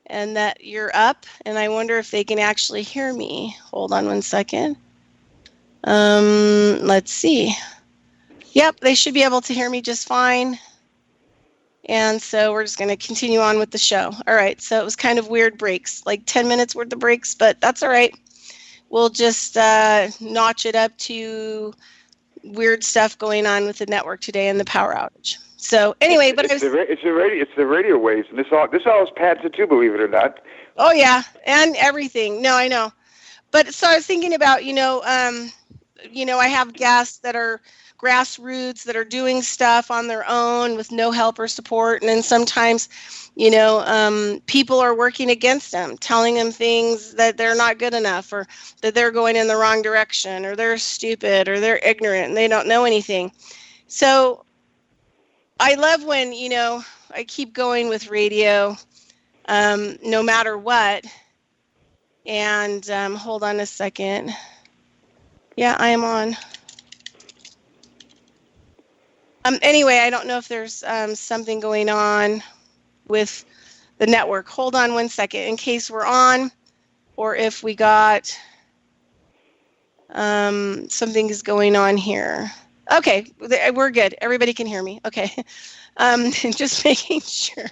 S2: that you're up. And I wonder if they can actually hear me. Hold on one second. Let's see. Yep, they should be able to hear me just fine. And so we're just going to continue on with the show. All right. So it was kind of weird breaks, like 10 minutes worth of breaks, but that's all right. We'll just notch it up to weird stuff going on with the network today and the power outage. So anyway, but
S4: it's the radio waves, and this all is patented too, believe it or not.
S2: Oh yeah, and everything. No, I know. But so I was thinking about, I have guests that are grassroots that are doing stuff on their own with no help or support, and then sometimes people are working against them, telling them things that they're not good enough, or that they're going in the wrong direction, or they're stupid, or they're ignorant and they don't know anything. So I love when I keep going with radio, no matter what. And hold on a second. Yeah, I am on. Anyway, I don't know if there's something going on with the network. Hold on one second in case we're on, or if we got something is going on here. Okay, we're good. Everybody can hear me. Okay, just making sure.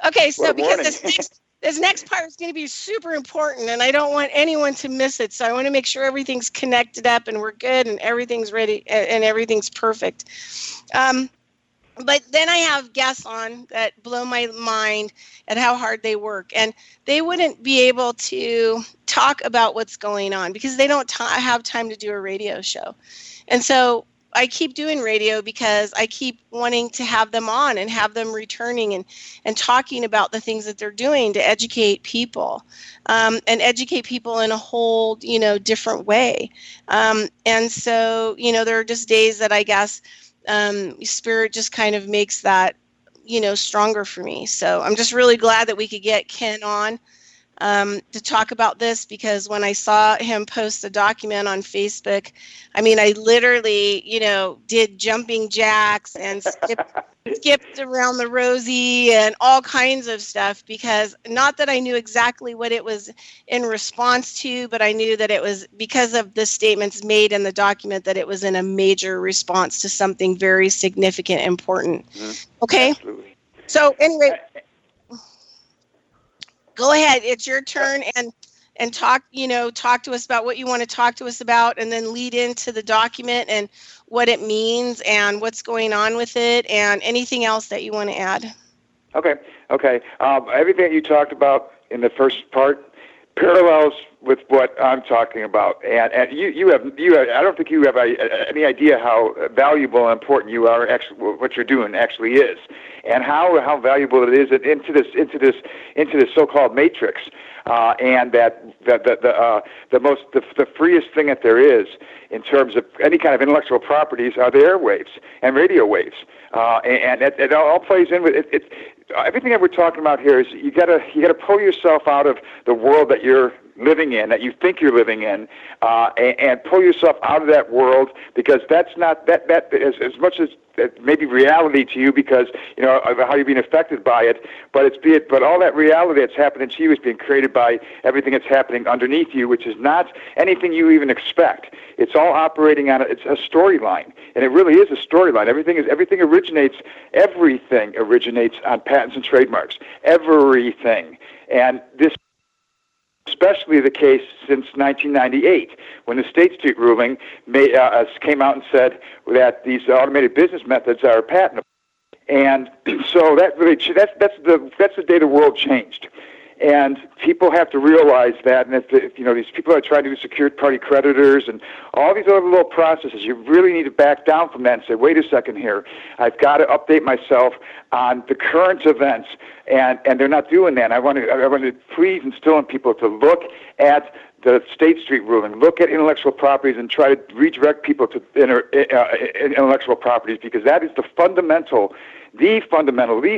S2: Okay, so because this next part is going to be super important, and I don't want anyone to miss it. So I want to make sure everything's connected up and we're good and everything's ready and everything's perfect. But then I have guests on that blow my mind at how hard they work, and they wouldn't be able to talk about what's going on because they don't have time to do a radio show. And so I keep doing radio because I keep wanting to have them on and have them returning and talking about the things that they're doing to educate people, and educate people in a whole, different way. And so, there are just days that I guess Spirit just kind of makes that, stronger for me. So I'm just really glad that we could get Ken on to talk about this, because when I saw him post a document on Facebook, I mean, I literally, did jumping jacks and skipped around the rosy and all kinds of stuff, because not that I knew exactly what it was in response to, but I knew that it was because of the statements made in the document that it was in a major response to something very significant, important. Mm-hmm. Okay.
S4: Absolutely.
S2: So anyway, Go ahead. It's your turn, and talk to us about what you want to talk to us about, and then lead into the document and what it means and what's going on with it and anything else that you want to add.
S4: Okay. Everything that you talked about in the first part parallels with what I'm talking about, and you have I don't think you have any idea how valuable and important you are. Actually, what you're doing actually is, and how valuable it is into this so-called matrix, and that the freest thing that there is in terms of any kind of intellectual properties are the airwaves and radio waves, and it all plays in with it. Everything that we're talking about here is you gotta pull yourself out of the world that you're living in, that you think you're living in, and pull yourself out of that world, because that's not that as much as it may be reality to you because of how you're being affected by it, but all that reality that's happening to you is being created by everything that's happening underneath you, which is not anything you even expect. It's all operating on it's a storyline, and it really is a storyline. Everything originates on patents and trademarks. Everything, and this. Especially the case since 1998, when the State Street ruling came out and said that these automated business methods are patentable, and so that's the day the world changed, and people have to realize that. And if these people are trying to do secured party creditors and all these other little processes, you really need to back down from that and say, wait a second here, I've got to update myself on the current events. And they're not doing that. And I want to please instill in people to look at the State Street ruling, look at intellectual properties, and try to redirect people to intellectual properties, because that is the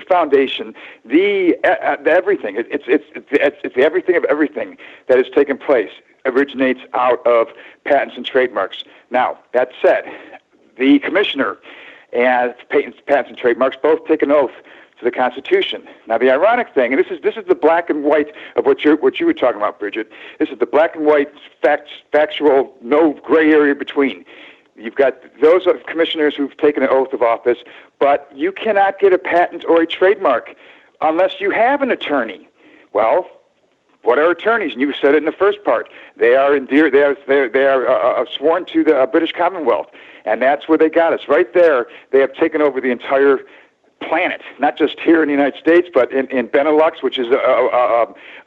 S4: foundation, the everything. It's the everything of everything that has taken place originates out of patents and trademarks. Now, that said, the commissioner and patents and trademarks both take an oath to the Constitution. Now, the ironic thing, and this is the black and white of what you were talking about, Bridget. This is the black and white factual, no gray area between. You've got those commissioners who've taken an oath of office, but you cannot get a patent or a trademark unless you have an attorney. Well, what are attorneys? And you said it in the first part. They are sworn to the British Commonwealth, and that's where they got us. Right there, they have taken over the entire planet, not just here in the United States, but in Benelux, which is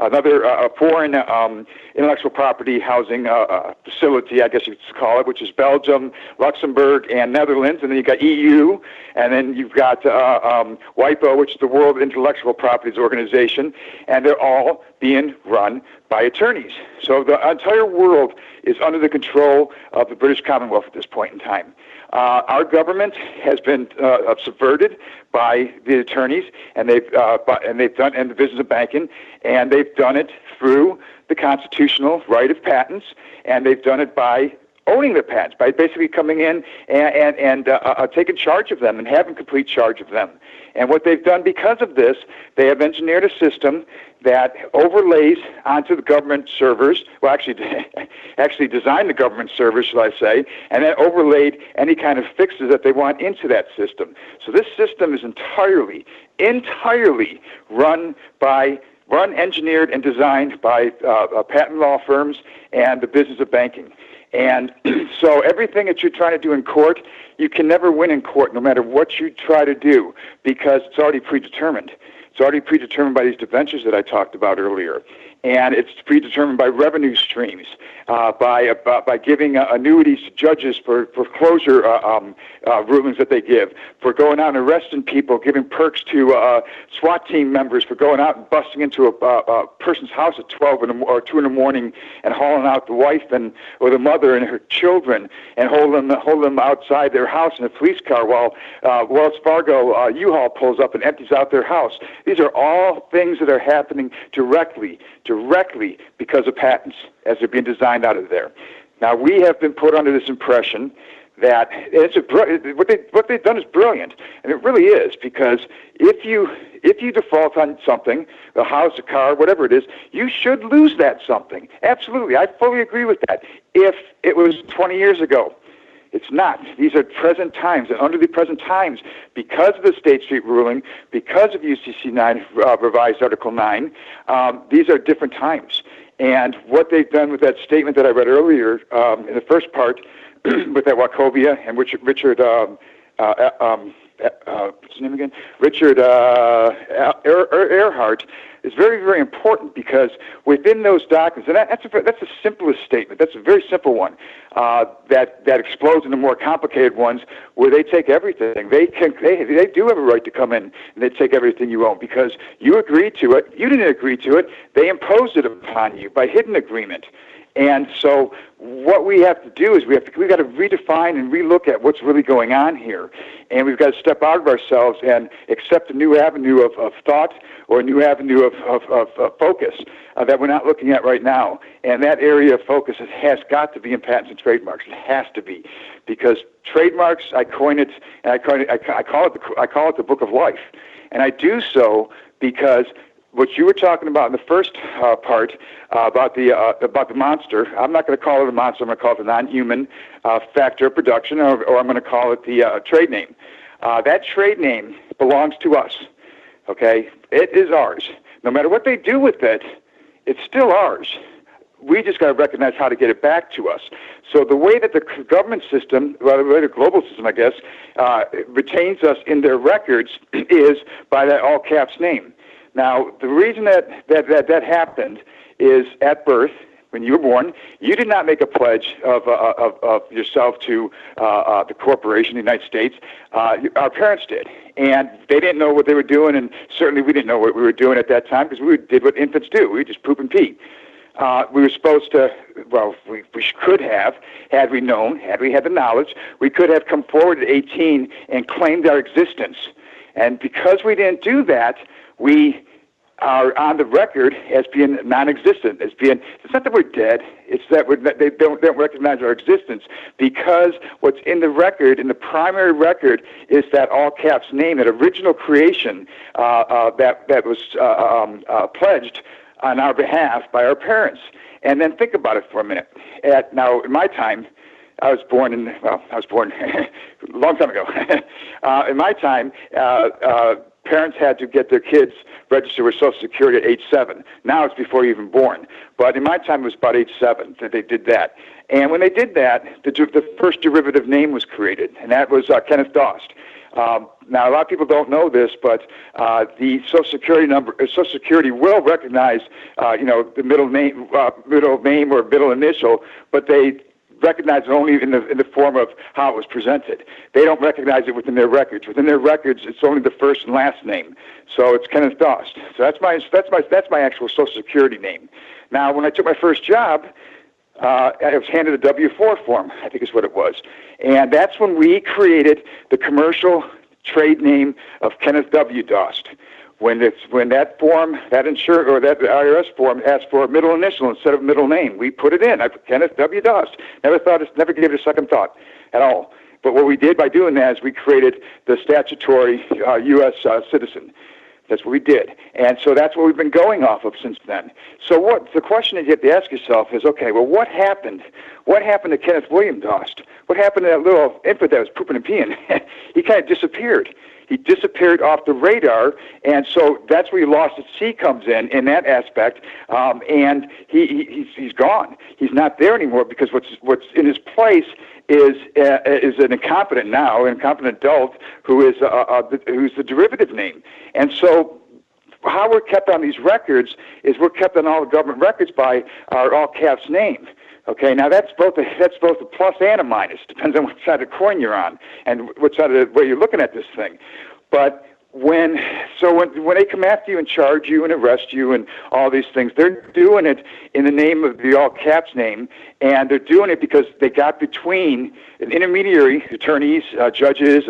S4: another foreign intellectual property housing facility, I guess you could call it, which is Belgium, Luxembourg, and Netherlands. And then you've got EU, and then you've got WIPO, which is the World Intellectual Properties Organization, and they're all being run by attorneys. So the entire world is under the control of the British Commonwealth at this point in time. Our government has been subverted by the attorneys, and they've done in the business of banking, and they've done it through the constitutional right of patents, and they've done it by owning the patents, by basically coming in and taking charge of them and having complete charge of them. And what they've done because of this, they have engineered a system that overlays onto the government servers, well, actually designed the government servers, shall I say, and then overlaid any kind of fixes that they want into that system. So this system is entirely run, engineered, and designed by patent law firms and the business of banking. And so everything that you're trying to do in court, you can never win in court, no matter what you try to do, because it's already predetermined. It's already predetermined by these debentures that I talked about earlier. And it's predetermined by revenue streams, by giving annuities to judges for foreclosure rulings that they give, for going out and arresting people, giving perks to SWAT team members for going out and busting into a person's house at 12 or 2 in the morning and hauling out the wife or the mother and her children and holding them outside their house in a police car while Wells Fargo U-Haul pulls up and empties out their house. These are all things that are happening directly because of patents as they're being designed out of there. Now, we have been put under this impression that what they've done is brilliant, and it really is, because if you default on something, the house, a car, whatever it is, you should lose that something. Absolutely, I fully agree with that. If it was 20 years ago, It's not. These are present times, and under the present times, because of the State Street ruling, because of UCC 9, revised Article 9, these are different times. And what they've done with that statement that I read earlier in the first part, with that Wachovia and Richard what's his name again? Richard Earhart, is very, very important, because within those documents, and that's the simplest statement. That's a very simple one that explodes into more complicated ones where they take everything. They do have a right to come in and they take everything you own because you agreed to it. You didn't agree to it. They imposed it upon you by hidden agreement. And so what we have to do is we've got to redefine and relook at what's really going on here. And we've got to step out of ourselves and accept a new avenue of thought or a new avenue of focus that we're not looking at right now. And that area of focus has got to be in patents and trademarks. It has to be, because trademarks, I call it the book of life. And I do so because what you were talking about in the first part about the monster, I'm not going to call it a monster. I'm going to call it the non-human factor of production, or I'm going to call it the trade name. That trade name belongs to us. Okay, it is ours. No matter what they do with it, it's still ours. We just got to recognize how to get it back to us. So the way that the government system, well, the way the global system, I guess, retains us in their records is by that all caps name. Now, the reason that happened is at birth, when you were born, you did not make a pledge of yourself to the corporation, the United States. Our parents did, and they didn't know what they were doing, and certainly we didn't know what we were doing at that time because we did what infants do. We just poop and pee. We were supposed to, well, we could have, had we known, had we had the knowledge, we could have come forward at 18 and claimed our existence. And because we didn't do that, we are on the record as being non-existent, as being, it's not that we're dead, it's that they don't recognize our existence, because what's in the record, in the primary record, is that all caps name, that original creation that was pledged on our behalf by our parents. And then think about it for a minute. Now, in my time, I was born a long time ago. In my time, parents had to get their kids registered with Social Security at age 7. Now it's before you're even born. But in my time, it was about age 7 that they did that. And when they did that, the first derivative name was created, and that was Kenneth Dost. Now, a lot of people don't know this, but the Social Security number, Social Security will recognize, the middle name or middle initial, but they recognize it only in the form of how it was presented. They don't recognize it within their records. Within their records, it's only the first and last name. So it's Kenneth Dost. So that's my actual Social Security name. Now, when I took my first job, I was handed a W-4 form, I think is what it was. And that's when we created the commercial trade name of Kenneth W. Dost. When that form, that IRS form asked for a middle initial instead of middle name, we put it in. I put Kenneth W. Dost. Never gave it a second thought at all. But what we did by doing that is we created the statutory U.S. citizen. That's what we did. And so that's what we've been going off of since then. So the question that you have to ask yourself is, okay, well, what happened? What happened to Kenneth William Dost? What happened to that little infant that was pooping and peeing? He kind of disappeared. He disappeared off the radar, and so that's where Lost at Sea comes in that aspect. And he's gone. He's not there anymore because what's in his place is an incompetent adult who's the derivative name. And so how we're kept on these records is we're kept on all the government records by our all caps name. Okay, now that's both a plus and a minus. Depends on what side of the coin you're on and what side of the way you're looking at this thing. But when they come after you and charge you and arrest you and all these things, they're doing it in the name of the all caps name, and they're doing it because they got between an intermediary, attorneys, judges,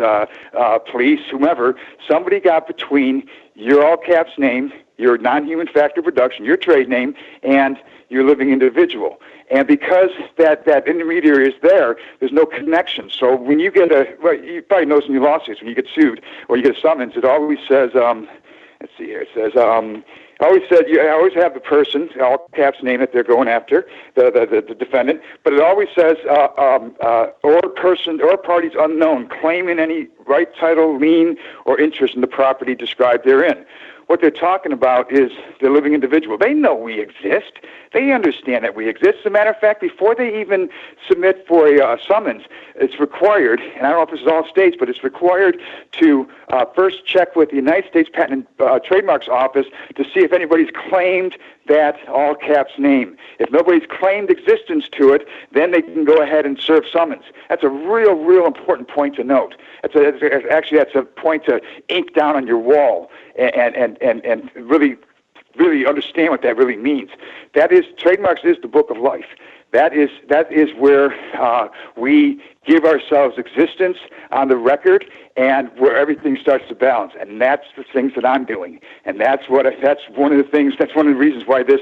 S4: police, whomever. Somebody got between your all caps name, your non-human factor production, your trade name, and your living individual. And because that intermediary is there, there's no connection. So when you get you probably notice in your lawsuits, when you get sued or you get a summons, it always says, let's see here, it says, always said I always have the person, all caps name that they're going after, the defendant, but it always says or person or parties unknown claiming any right, title, lien, or interest in the property described therein. What they're talking about is the living individual. They know we exist. They understand that we exist. As a matter of fact, before they even submit for a summons, it's required, and I don't know if this is all states, but it's required to first check with the United States Patent and Trademarks Office to see if anybody's claimed that all caps name. If nobody's claimed existence to it, then they can go ahead and serve summons. That's a real important point to note. That's a point to ink down on your wall and really understand what that really means. That is, trademarks is the book of life. That is where we give ourselves existence on the record, and where everything starts to balance. And that's the things that I'm doing. And that's one of the reasons why this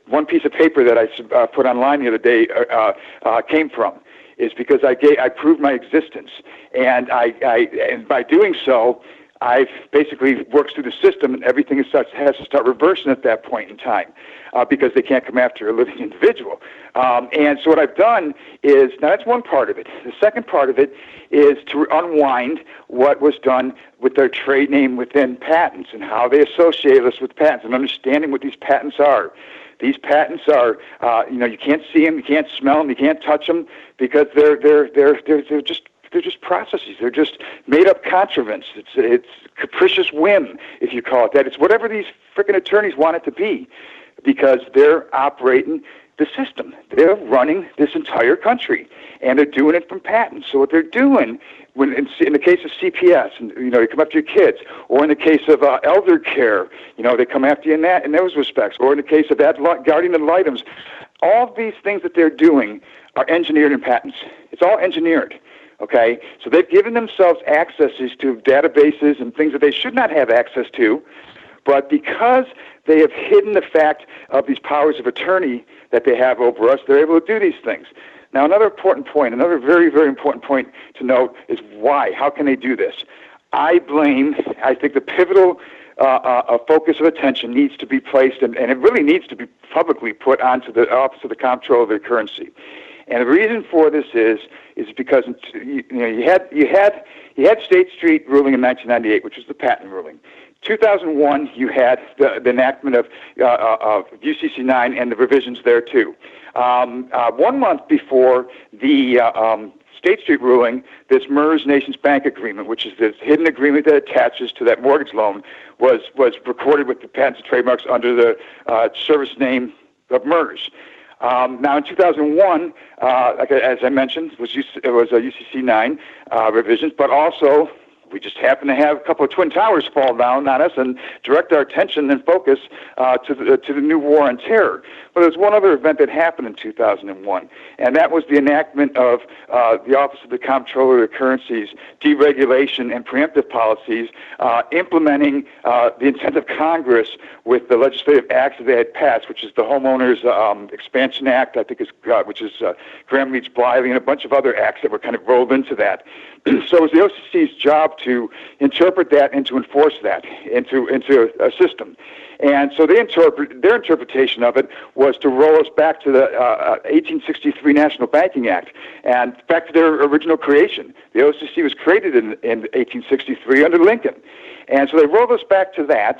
S4: one piece of paper that I put online the other day came from, is because I proved my existence, and and by doing so, I've basically worked through the system, and everything has to start reversing at that point in time, because they can't come after a living individual. And so what I've done is, now that's one part of it. The second part of it is to unwind what was done with their trade name within patents and how they associate us with patents and understanding what these patents are. These patents are, you can't see them, you can't smell them, you can't touch them, because they're just processes. They're just made-up contrivance. It's capricious whim, if you call it that. It's whatever these frickin' attorneys want it to be, because they're operating the system. They're running this entire country, and they're doing it from patents. So what they're doing, when in the case of CPS, and they come after your kids, or in the case of elder care, they come after you in those respects, or in the case of guardian ad litems, all of these things that they're doing are engineered in patents. It's all engineered. Okay, so they've given themselves accesses to databases and things that they should not have access to, but because they have hidden the fact of these powers of attorney that they have over us, they're able to do these things. Now, another very, very important point to note is why. How can they do this? I think the pivotal focus of attention needs to be placed, and it really needs to be publicly put onto the Office of the Comptroller of the Currency. And the reason for this is because you had State Street ruling in 1998, which was the patent ruling. 2001, you had the enactment of UCC 9 and the revisions there too. 1 month before the State Street ruling, this MERS Nations Bank Agreement, which is this hidden agreement that attaches to that mortgage loan, was recorded with the Patents and Trademarks under the service name of MERS. Now, in 2001, as I mentioned, it was UCC 9 revisions, but also we just happened to have a couple of Twin Towers fall down on us and direct our attention and focus to the new war on terror. But there's one other event that happened in 2001, and that was the enactment of the Office of the Comptroller of the Currency's deregulation and preemptive policies, implementing the intent of Congress with the legislative acts that they had passed, which is the Homeowners Expansion Act, I think, which is Graham-Leach-Bliley, and a bunch of other acts that were kind of rolled into that. So it was the OCC's job to interpret that and to enforce that into a system. And so their interpretation of it was to roll us back to the 1863 National Banking Act and back to their original creation. The OCC was created in 1863 under Lincoln. And so they rolled us back to that.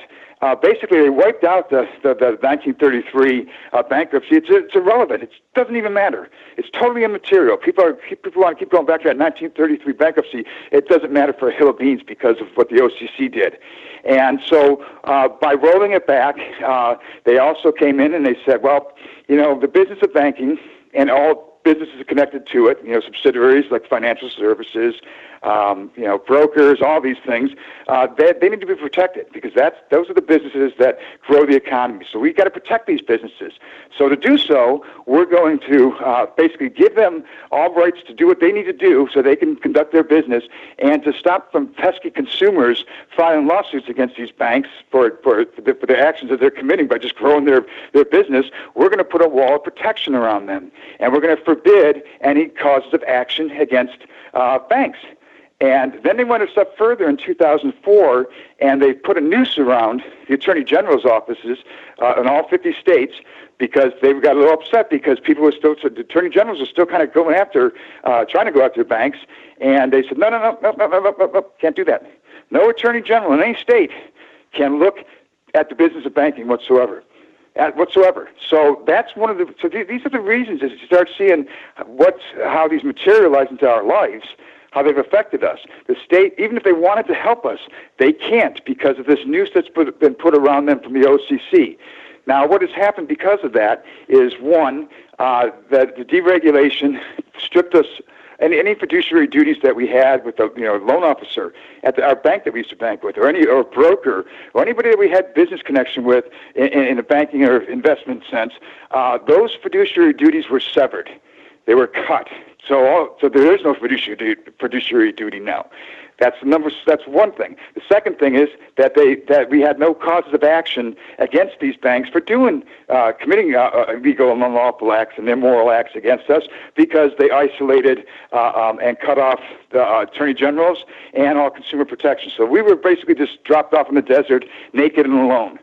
S4: Basically, they wiped out the 1933 bankruptcy. It's irrelevant. It doesn't even matter. It's totally immaterial. People want to keep going back to that 1933 bankruptcy. It doesn't matter for a hill of beans because of what the OCC did. And so by rolling it back, they also came in and they said, well, the business of banking and all businesses connected to it, subsidiaries like financial services, brokers, all these things, they need to be protected because those are the businesses that grow the economy. So we've got to protect these businesses. So to do so, we're going to basically give them all rights to do what they need to do so they can conduct their business, and to stop from pesky consumers filing lawsuits against these banks for the actions that they're committing by just growing their business. We're going to put a wall of protection around them, and we're going to forbid any causes of action against banks. And then they went a step further in 2004, and they put a noose around the Attorney General's offices in all 50 states because they got a little upset because people were still, the Attorney Generals were still kind of going after, trying to go after banks. And they said, no, can't do that. No Attorney General in any state can look at the business of banking whatsoever. So that's one of the. So these are the reasons as you start seeing how these materialize into our lives, how they've affected us. The state, even if they wanted to help us, they can't because of this noose that's been put around them from the OCC. Now, what has happened because of that is one, that the deregulation stripped us. Any fiduciary duties that we had with the loan officer at our bank that we used to bank with, or broker, or anybody that we had business connection with in a banking or investment sense, those fiduciary duties were severed. They were cut. So there is no fiduciary duty now. That's one thing. The second thing is that we had no causes of action against these banks for committing illegal and unlawful acts and immoral acts against us because they isolated and cut off the attorney generals and all consumer protection. So we were basically just dropped off in the desert, naked and alone.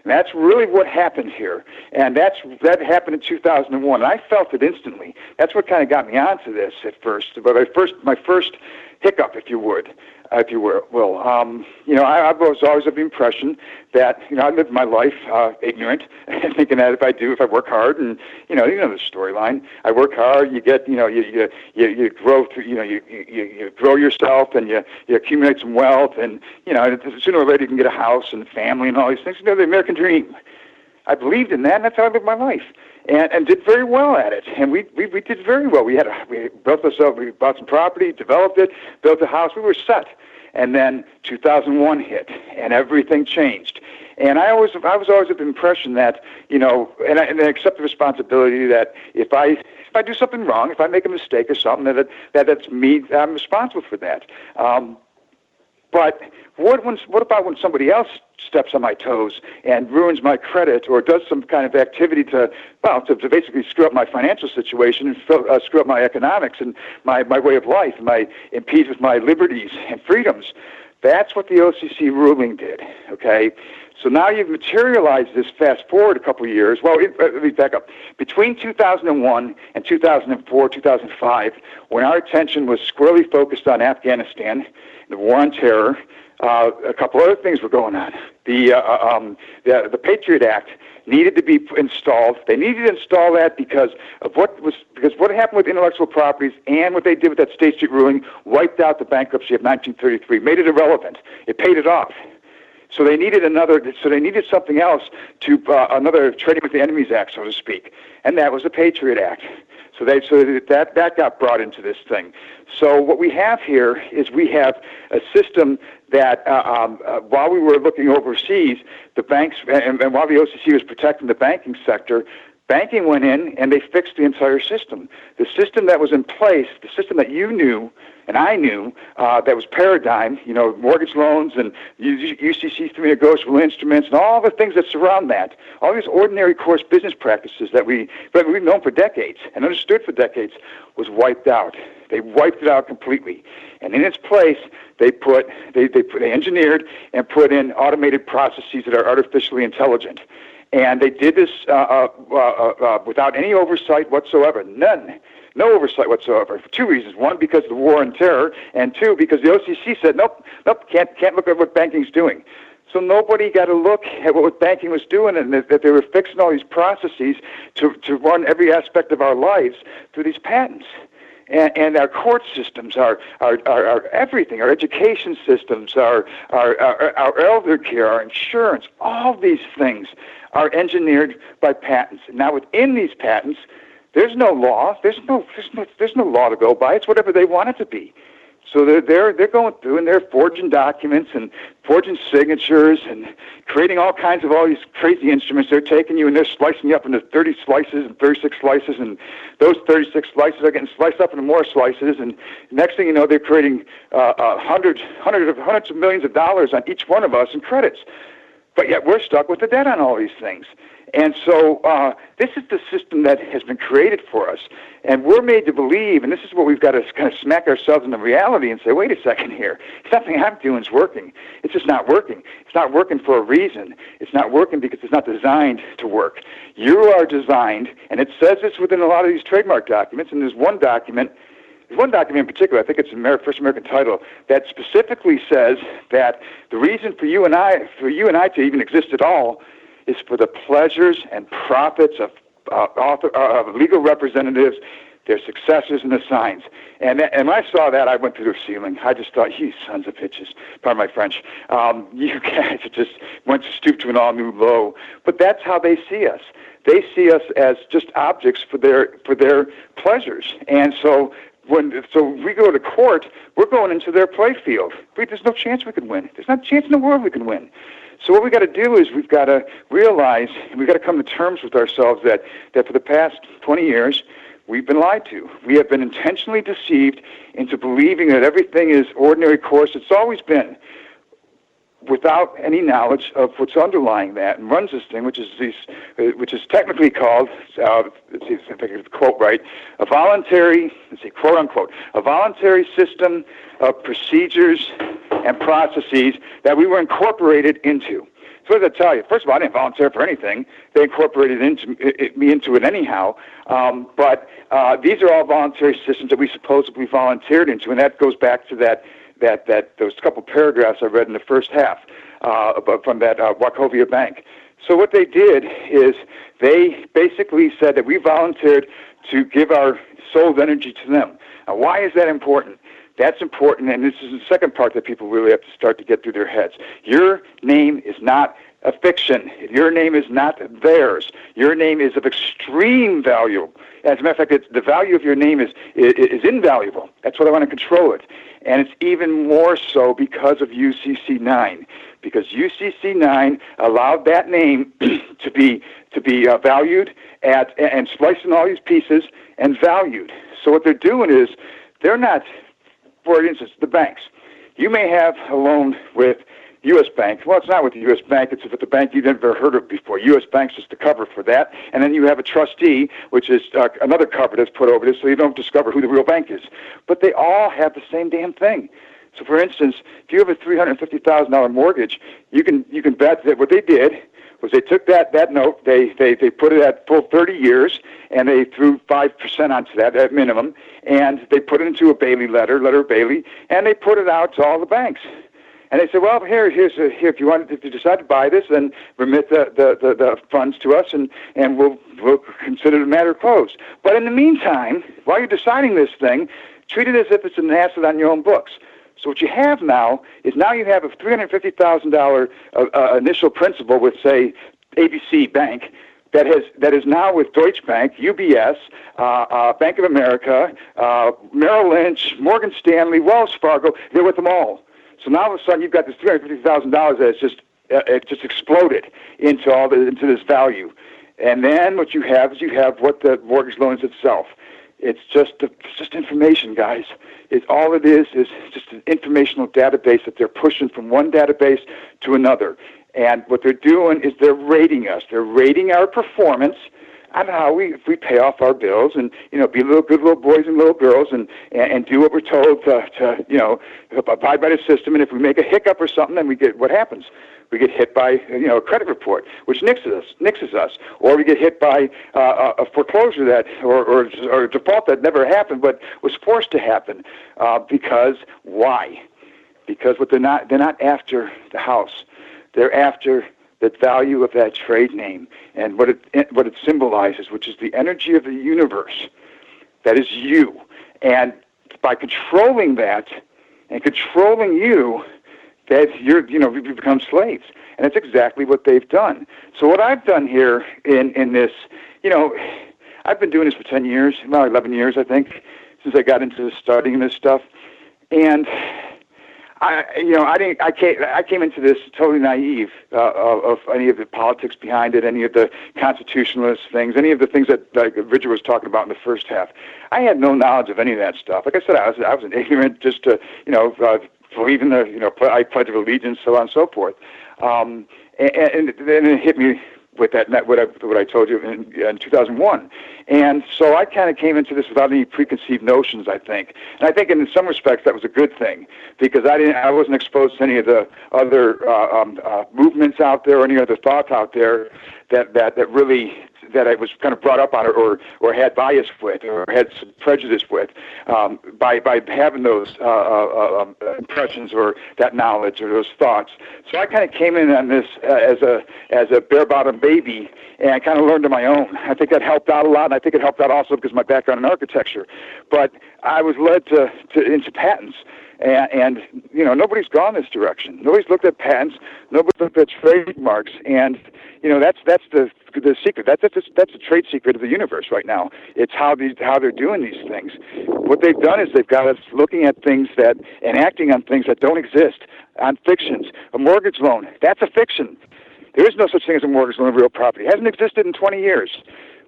S4: And that's really what happened here, and that happened in 2001. And I felt it instantly. That's what kind of got me onto this at first. But my first hiccup, if you will. I was always of the impression that I lived my life ignorant, thinking that if I work hard, and you know the storyline. I work hard, you get you grow through, you grow yourself, and you accumulate some wealth, and sooner or later you can get a house and family and all these things. The American dream. I believed in that, and that's how I lived my life. And did very well at it, and we did very well. We built ourselves, we bought some property, developed it, built a house. We were set, and then 2001 hit, and everything changed. And I was always of the impression that and I accept the responsibility that if I do something wrong, if I make a mistake or something, that's me. I'm responsible for that. But what about when somebody else steps on my toes and ruins my credit or does some kind of activity to basically screw up my financial situation and screw up my economics and my way of life and impedes with my liberties and freedoms? That's what the OCC ruling did, okay? So now you've materialized this fast forward a couple of years. Well, let me back up. Between 2001 and 2004, 2005, when our attention was squarely focused on Afghanistan, the war on terror, a couple other things were going on. The Patriot Act needed to be installed. They needed to install that because what happened with intellectual properties and what they did with that State Street ruling wiped out the bankruptcy of 1933, made it irrelevant. It paid it off. So they needed something else another Trading with the Enemies Act, so to speak, and that was the Patriot Act. So that got brought into this thing. So what we have here is we have a system that while we were looking overseas, the banks and while the OCC was protecting the banking sector, banking went in and they fixed the entire system. The system that was in place, the system that you knew and I knew, that was paradigm, mortgage loans and UCC 3 negotiable instruments and all the things that surround that, all these ordinary course business practices that we've known for decades and understood for decades, was wiped out. They wiped it out completely. And in its place, they engineered and put in automated processes that are artificially intelligent. And they did this without any oversight whatsoever. None. No oversight whatsoever, for two reasons. One, because of the war on terror, and two, because the OCC said, nope, can't look at what banking's doing. So nobody got to look at what banking was doing, and that they were fixing all these processes to run every aspect of our lives through these patents. And our court systems, our everything, our education systems, our elder care, our insurance, all these things are engineered by patents. Now within these patents, there's no law. There's no law to go by. It's whatever they want it to be. So they're going through and they're forging documents and forging signatures and creating all kinds of all these crazy instruments. They're taking you and they're slicing you up into 30 slices and 36 slices, and those 36 slices are getting sliced up into more slices. And next thing you know, they're creating hundreds of millions of dollars on each one of us in credits but yet we're stuck with the debt on all these things. And so this is the system that has been created for us. And we're made to believe, and this is what we've got to kind of smack ourselves into reality and say, wait a second here. Something I'm doing is working. It's just not working. It's not working for a reason. It's not working because it's not designed to work. You are designed, and it says this within a lot of these trademark documents, and there's one document in particular, I think it's the first American title, that specifically says that the reason for you and I to even exist at all is for the pleasures and profits of legal representatives, their successors, and the signs. And when I saw that, I went through the ceiling. I just thought, you sons of bitches, pardon my French, you guys just went to stoop to an all-new low. But that's how they see us. They see us as just objects for their pleasures. And so when we go to court, we're going into their play field. There's no chance we could win. There's not a chance in the world we can win. So what we've got to do is we've got to realize, and we've got to come to terms with ourselves that for the past 20 years, we've been lied to. We have been intentionally deceived into believing that everything is ordinary course. It's always been, without any knowledge of what's underlying that and runs this thing, which is technically called, let's see if I can quote right, a voluntary, quote unquote, a voluntary system of procedures and processes that we were incorporated into. So what does that tell you? First of all, I didn't volunteer for anything. They incorporated me into it anyhow. But these are all voluntary systems that we supposedly volunteered into, and that goes back to those couple paragraphs I read in the first half from that Wachovia Bank. So what they did is they basically said that we volunteered to give our soul's energy to them. Now, why is that important? That's important, and this is the second part that people really have to start to get through their heads. Your name is not a fiction. Your name is not theirs. Your name is of extreme value. As a matter of fact, the value of your name is invaluable. That's why they want to control it. And it's even more so because of UCC 9. Because UCC 9 allowed that name to be valued and spliced in all these pieces and valued. So what they're doing is they're not, for instance, the banks. You may have a loan with U.S. Bank. Well, it's not with the U.S. Bank. It's with the bank you've never heard of before. U.S. Bank's just the cover for that. And then you have a trustee, which is another cover that's put over this so you don't discover who the real bank is. But they all have the same damn thing. So, for instance, if you have a $350,000 mortgage, you can bet that what they did was they took that note, they put it at full 30 years, and they threw 5% onto that at minimum, and they put it into a Bailey letter of Bailey, and they put it out to all the banks. And they said, well, here, if you decide to buy this, then remit the funds to us, and we'll consider the matter closed. But in the meantime, while you're deciding this thing, treat it as if it's an asset on your own books. So what you have now is you have a $350,000 initial principal with, say, ABC Bank that is now with Deutsche Bank, UBS, Bank of America, Merrill Lynch, Morgan Stanley, Wells Fargo. They're with them all. So now all of a sudden you've got this $350,000 that's just exploded into this value. And then what you have is what the mortgage loan is itself. It's just information, guys. All it is just an informational database that they're pushing from one database to another. And what they're doing is they're rating us. They're rating our performance on how if we pay off our bills and be good little boys and little girls and do what we're told to abide by the system. And if we make a hiccup or something, then what happens? We get hit by a credit report, which nixes us, or we get hit by a foreclosure that or a default that never happened but was forced to happen. Because why? Because they're not after the house. They're after the value of that trade name and what it symbolizes, which is the energy of the universe. That is you, and by controlling that and controlling you, that you become slaves, and that's exactly what they've done. So what I've done here in this, I've been doing this for 10 years, about 11 years, I think, since I got into studying this stuff, and I came into this totally naive of any of the politics behind it, any of the constitutionalist things, any of the things that Richard was talking about in the first half. I had no knowledge of any of that stuff. Like I said, I was an ignorant, just believe in I pledge of allegiance, so on and so forth. And then it hit me with that, what I told you in 2001. And so I kind of came into this without any preconceived notions, I think. And I think in some respects that was a good thing, because I wasn't exposed to any of the other movements out there or any other thoughts out there that I was kind of brought up on or had bias with or had some prejudice with by having those impressions or that knowledge or those thoughts. So I kind of came in on this as a bare-bottom baby, and I kind of learned on my own. I think that helped out a lot, and I think it helped out also because of my background in architecture. But I was led into patents. And nobody's gone this direction. Nobody's looked at patents. Nobody's looked at trademarks. And that's the secret. That's the trade secret of the universe right now. It's how they're doing these things. What they've done is they've got us looking at things and acting on things that don't exist, on fictions. A mortgage loan, that's a fiction. There is no such thing as a mortgage loan of real property. It hasn't existed in 20 years.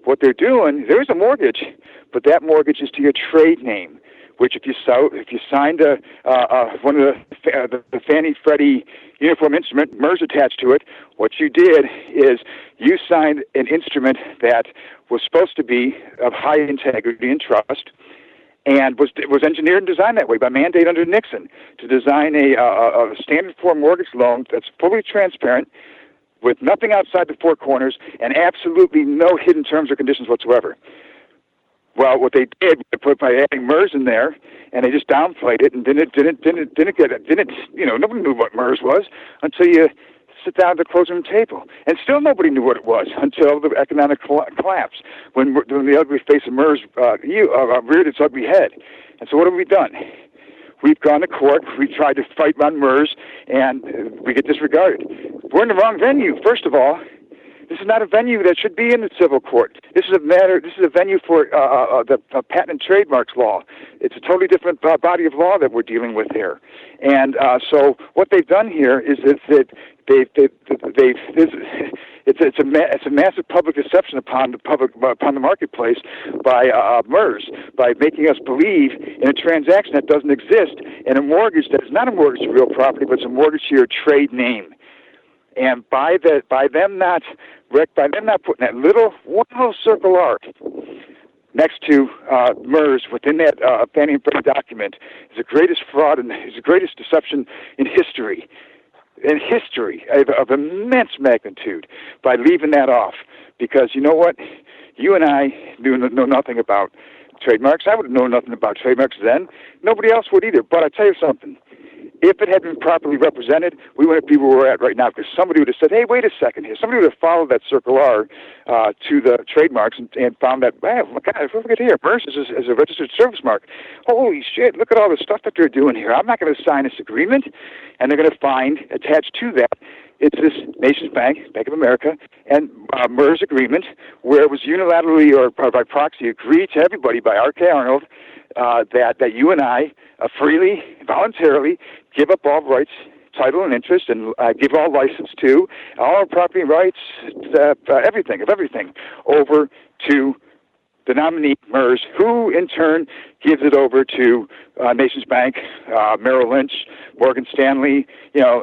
S4: What they're doing, there is a mortgage, but that mortgage is to your trade name, which if you signed one of the Fannie Freddie uniform instrument, MERS attached to it, what you did is you signed an instrument that was supposed to be of high integrity and trust, and was engineered and designed that way by mandate under Nixon to design a standard form mortgage loan that's fully transparent, with nothing outside the four corners, and absolutely no hidden terms or conditions whatsoever. Well, what they did by adding MERS in there, and they just downplayed it, and didn't get it. Nobody knew what MERS was until you sit down at the closing room table, and still nobody knew what it was until the economic collapse, when the ugly face of MERS reared its ugly head. And so, what have we done? We've gone to court. We tried to fight on MERS, and we get disregarded. We're in the wrong venue. First of all, this is not a venue that should be in the civil court. This is a venue for the patent and trademarks law. It's a totally different body of law that we're dealing with here. And so what they've done here is that it's a massive public deception upon the marketplace by MERS, by making us believe in a transaction that doesn't exist, and a mortgage that is not a mortgage to real property, but it's a mortgage to your trade name. And by them not putting that little circle art next to MERS within that Fannie and Freddie document is the greatest fraud and is the greatest deception in history. Of immense magnitude, by leaving that off. Because you know what? You and I know nothing about trademarks. I would have known nothing about trademarks then. Nobody else would either. But I tell you something. If it had been properly represented, we wouldn't be where we're at right now, because somebody would have said, hey, wait a second here. Somebody would have followed that Circle R to the trademarks and found that, wow, look at here. MERS is a registered service mark. Holy shit, look at all the stuff that they're doing here. I'm not going to sign this agreement. And they're going to find, attached to that, it's this Nations Bank, Bank of America, and MERS agreement, where it was unilaterally or by proxy agreed to everybody by R.K. Arnold that you and I freely, voluntarily give up all rights, title, and interest, and give all license to all our property rights, everything over to the nominee MERS, who in turn gives it over to Nations Bank, Merrill Lynch, Morgan Stanley,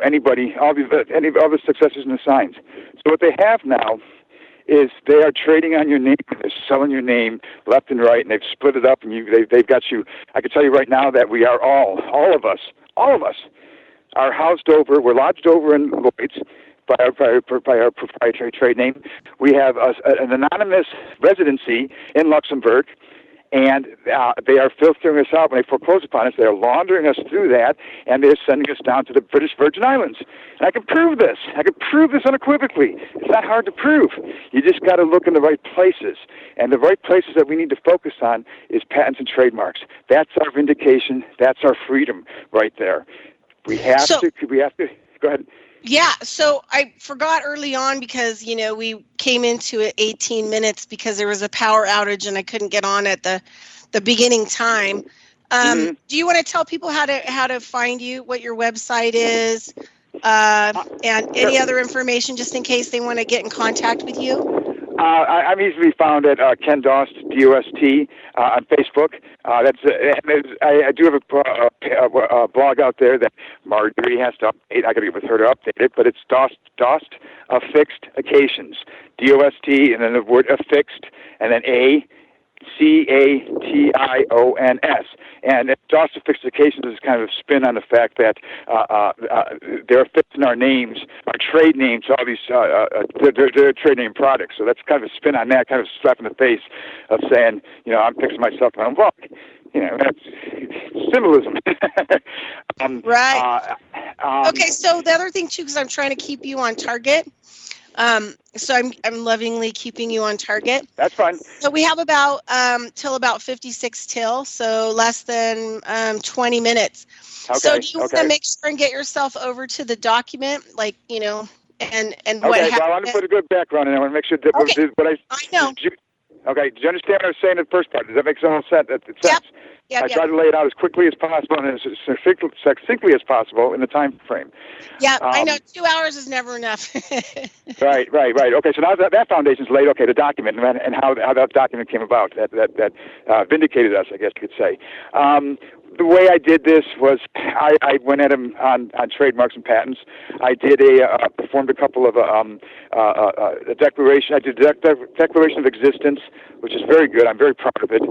S4: anybody, all the successors and the signs. So what they have now is they are trading on your name. They're selling your name left and right, and they've split it up, and they've got you. I can tell you right now that we are all of us are housed over, we're lodged over in Lloyd's by our proprietary trade name. We have an anonymous residency in Luxembourg, and they are filtering us out. When they foreclose upon us, they are laundering us through that, and they're sending us down to the British Virgin Islands. And I can prove this. I can prove this unequivocally. It's not hard to prove. You just got to look in the right places. And the right places that we need to focus on is patents and trademarks. That's our vindication. That's our freedom right there. We have to, go ahead.
S2: Yeah, so I forgot early on because, we came into it 18 minutes because there was a power outage and I couldn't get on at the beginning time. Do you want to tell people how to find you, what your website is, and any other information just in case they want to get in contact with you?
S4: I'm easily found at Ken Dost, D-O-S-T, on Facebook. I do have a blog out there that Marjorie has to update. I got to get with her to update it, but it's Dost Affixed Occasions, D-O-S-T, and then the word affixed, and then A-C-A-T-I-O-N-S. And Dost Affixed Occasions is kind of a spin on the fact that they're affixed in our names, our trade names, all these they're trade name products. So that's kind of a spin on that, kind of a slap in the face of saying, I'm fixing myself my own blog. That's symbolism.
S2: Right. Okay, so the other thing too, because I'm trying to keep you on target. So I'm lovingly keeping you on target.
S4: That's fine.
S2: So we have about till about 56 till, so less than 20 minutes.
S4: Okay.
S2: So do you want to make sure and get yourself over to the document, and what happened?
S4: Okay, well, I want to put a good background in. I want to make sure that
S2: I know.
S4: Okay, did you understand what I was saying in the first part? Does that make some sense?
S2: Yep.
S4: I tried to lay it out as quickly as possible and as succinctly as possible in the time frame.
S2: Yeah, I know 2 hours is never enough.
S4: Right. Okay, so now that foundation's laid. Okay, the document and how that document came about that vindicated us, I guess you could say. The way I did this was I went at him on trademarks and patents. I did performed a couple of a declaration. I did a declaration of existence, which is very good. I'm very proud of it,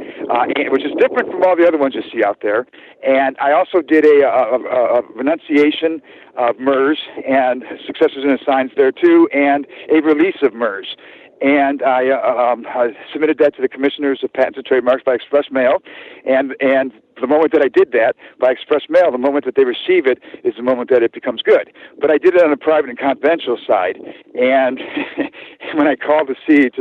S4: which is different from all the other ones you see out there. And I also did a renunciation of MERS and successors and assigns there too, and a release of MERS. And I submitted that to the commissioners of patents and trademarks by express mail, and the moment that I did that by express mail, the moment that they receive it is the moment that it becomes good. But I did it on a private and confidential side, and when I called to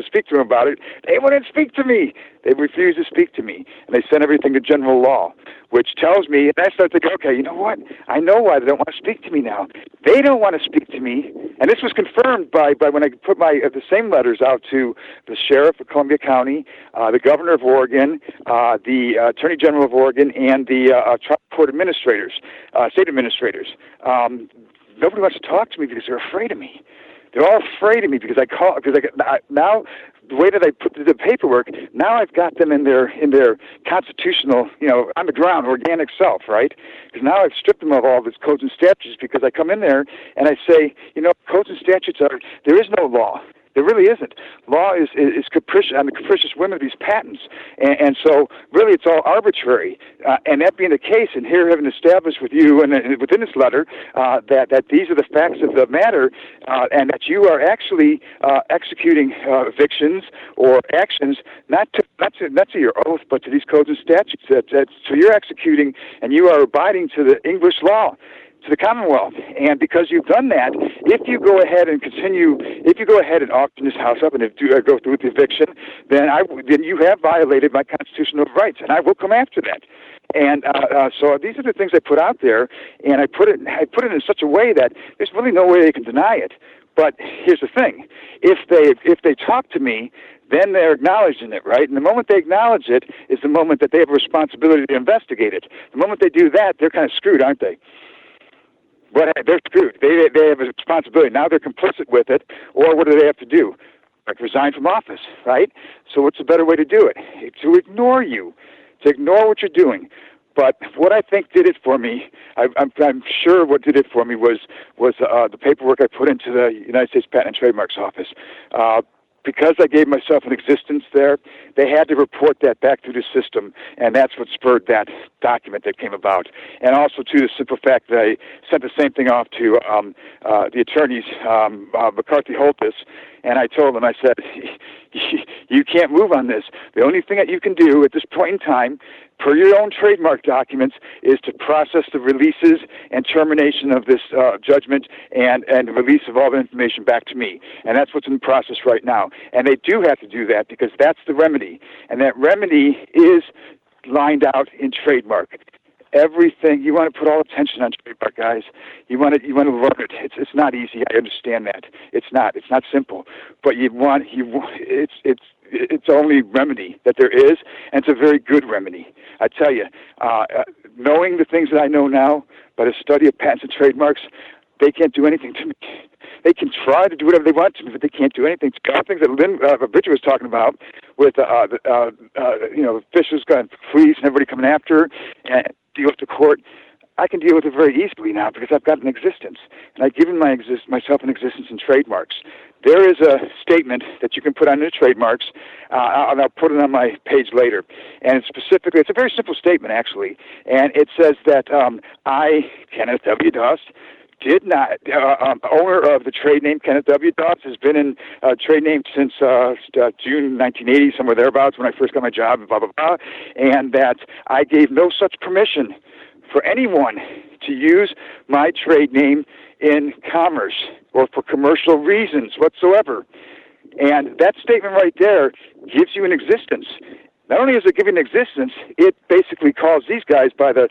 S4: speak to them about it, they wouldn't speak to me. They refused to speak to me, and they sent everything to general law, which tells me, and I started thinking, okay, you know what? I know why they don't want to speak to me now. They don't want to speak to me, and this was confirmed by when I put the same letters out to the sheriff of Columbia County, the governor of Oregon, the attorney general of Oregon, and the trial court administrators, state administrators. Nobody wants to talk to me because they're afraid of me. They're all afraid of me because now the way that I put the paperwork, now I've got them in their constitutional, on the ground, organic self, right? Because now I've stripped them of all these codes and statutes because I come in there and I say, codes and statutes there is no law. There really isn't. Law is capricious on the capricious whim of these patents, and so really it's all arbitrary. And that being the case, and here having established with you and within this letter that these are the facts of the matter, and that you are actually executing evictions or actions not to your oath, but to these codes and statutes. So you're executing and you are abiding to the English law, to the Commonwealth. And because you've done that, if you go ahead and auction this house up and go through with the eviction, then you have violated my constitutional rights, and I will come after that. And so these are the things I put out there, and I put it in such a way that there's really no way they can deny it. But here's the thing: if they talk to me, then they're acknowledging it, right? And the moment they acknowledge it is the moment that they have a responsibility to investigate it. The moment they do that, they're kind of screwed, aren't they? But they're screwed. They have a responsibility. Now they're complicit with it, or what do they have to do? Like resign from office, right? So what's a better way to do it? To ignore you, to ignore what you're doing. But what I think did it for me, I'm sure what did it for me was the paperwork I put into the United States Patent and Trademarks Office. Because I gave myself an existence there, they had to report that back through the system, and that's what spurred that document that came about. And also, to the simple fact that I sent the same thing off to the attorneys, McCarthy Holtis, and I told them, I said, you can't move on this. The only thing that you can do at this point in time, per your own trademark documents, is to process the releases and termination of this judgment and the release of all the information back to me. And that's what's in process right now. And they do have to do that because that's the remedy. And that remedy is lined out in trademark. Everything, you want to put all attention on trademark, guys. You want to learn it. It's not easy. I understand that. It's not simple. But it's only remedy that there is, and it's a very good remedy. I tell you, knowing the things that I know now by the study of patents and trademarks, they can't do anything to me. They can try to do whatever they want to me, but they can't do anything. All things that Bridget was talking about with officials going police and everybody coming after her and deal with the court. I can deal with it very easily now because I've got an existence, and I've given myself an existence in trademarks. There is a statement that you can put on your trademarks, and I'll put it on my page later. And it's a very simple statement, actually, and it says that I, Kenneth W. Doss, did not, owner of the trade name Kenneth W. Doss, has been in trade name since June 1980, somewhere thereabouts, when I first got my job, and blah, blah, blah, and that I gave no such permission for anyone to use my trade name in commerce or for commercial reasons whatsoever. And that statement right there gives you an existence. Not only does it give you an existence, it basically calls these guys by the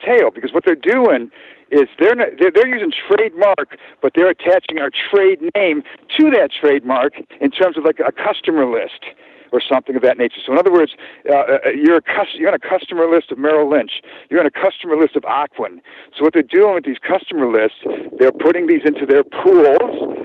S4: tail, because what they're doing is they're using trademark, but they're attaching our trade name to that trademark in terms of like a customer list or something of that nature. So in other words, you're on a customer list of Merrill Lynch. You're on a customer list of Aquin. So what they're doing with these customer lists, they're putting these into their pools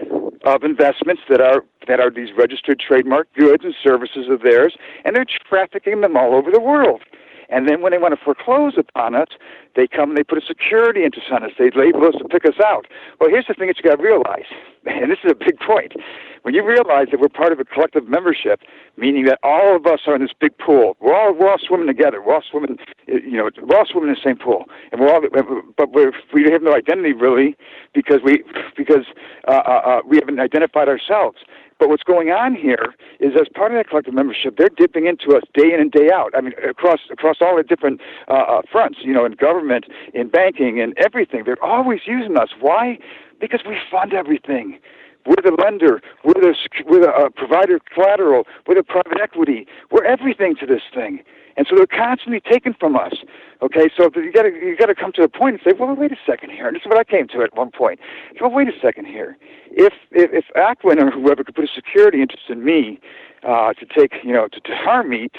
S4: of investments that are these registered trademark goods and services of theirs, and they're trafficking them all over the world. And then when they want to foreclose upon us, they come and they put a security interest on us. They label us to pick us out. Well, here's the thing that you got to realize, and this is a big point. When you realize that we're part of a collective membership, meaning that all of us are in this big pool, we're all swimming together. We're all swimming, we're all swimming in the same pool, and we have no identity really because we haven't identified ourselves. But what's going on here is, as part of that collective membership, they're dipping into us day in and day out. I mean, across all the different fronts, in government, in banking, and everything. They're always using us. Why? Because we fund everything. We're the lender. We're the provider of collateral. We're the private equity. We're everything to this thing. And so they're constantly taken from us. Okay, so you got to come to a point and say, well, wait a second here. And this is what I came to at one point. Well, wait a second here. If Aquin or whoever could put a security interest in me to harm me,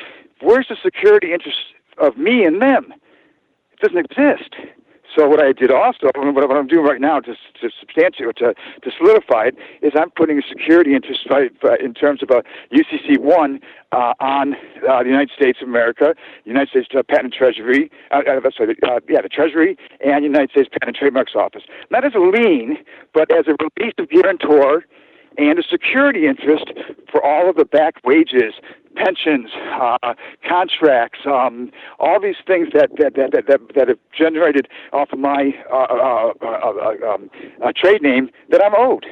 S4: where's the security interest of me and them? It doesn't exist. So what I did also, what I'm doing right now to substantiate, to solidify it, is I'm putting a security interest in terms of a UCC1 on the United States of America, United States Patent and Treasury, the Treasury, and United States Patent and Trademarks Office. Not as a lien, but as a release of guarantor and a security interest for all of the back wages, pensions, contracts, all these things that have generated off of my trade name that I'm owed,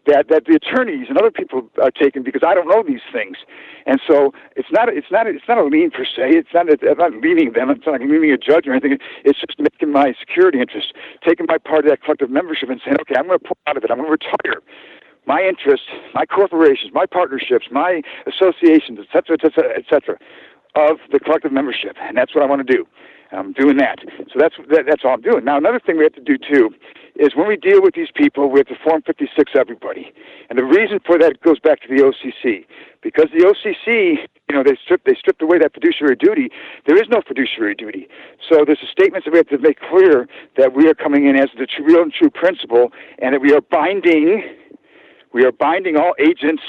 S4: that the attorneys and other people are taking because I don't know these things, and so it's not a lien per se. I'm not liening them. It's not like liening a judge or anything. It's just making my security interest, taking my part of that collective membership, and saying, okay, I'm going to pull out of it. I'm going to retire. My interests, my corporations, my partnerships, my associations, et cetera, of the collective membership, and that's what I want to do. I'm doing that. So that's all I'm doing. Now, another thing we have to do, too, is when we deal with these people, we have to Form 56 everybody. And the reason for that goes back to the OCC. Because the OCC, they stripped away that fiduciary duty. There is no fiduciary duty. So there's a statement that we have to make clear that we are coming in as the real and true principle, and that we are binding all agents,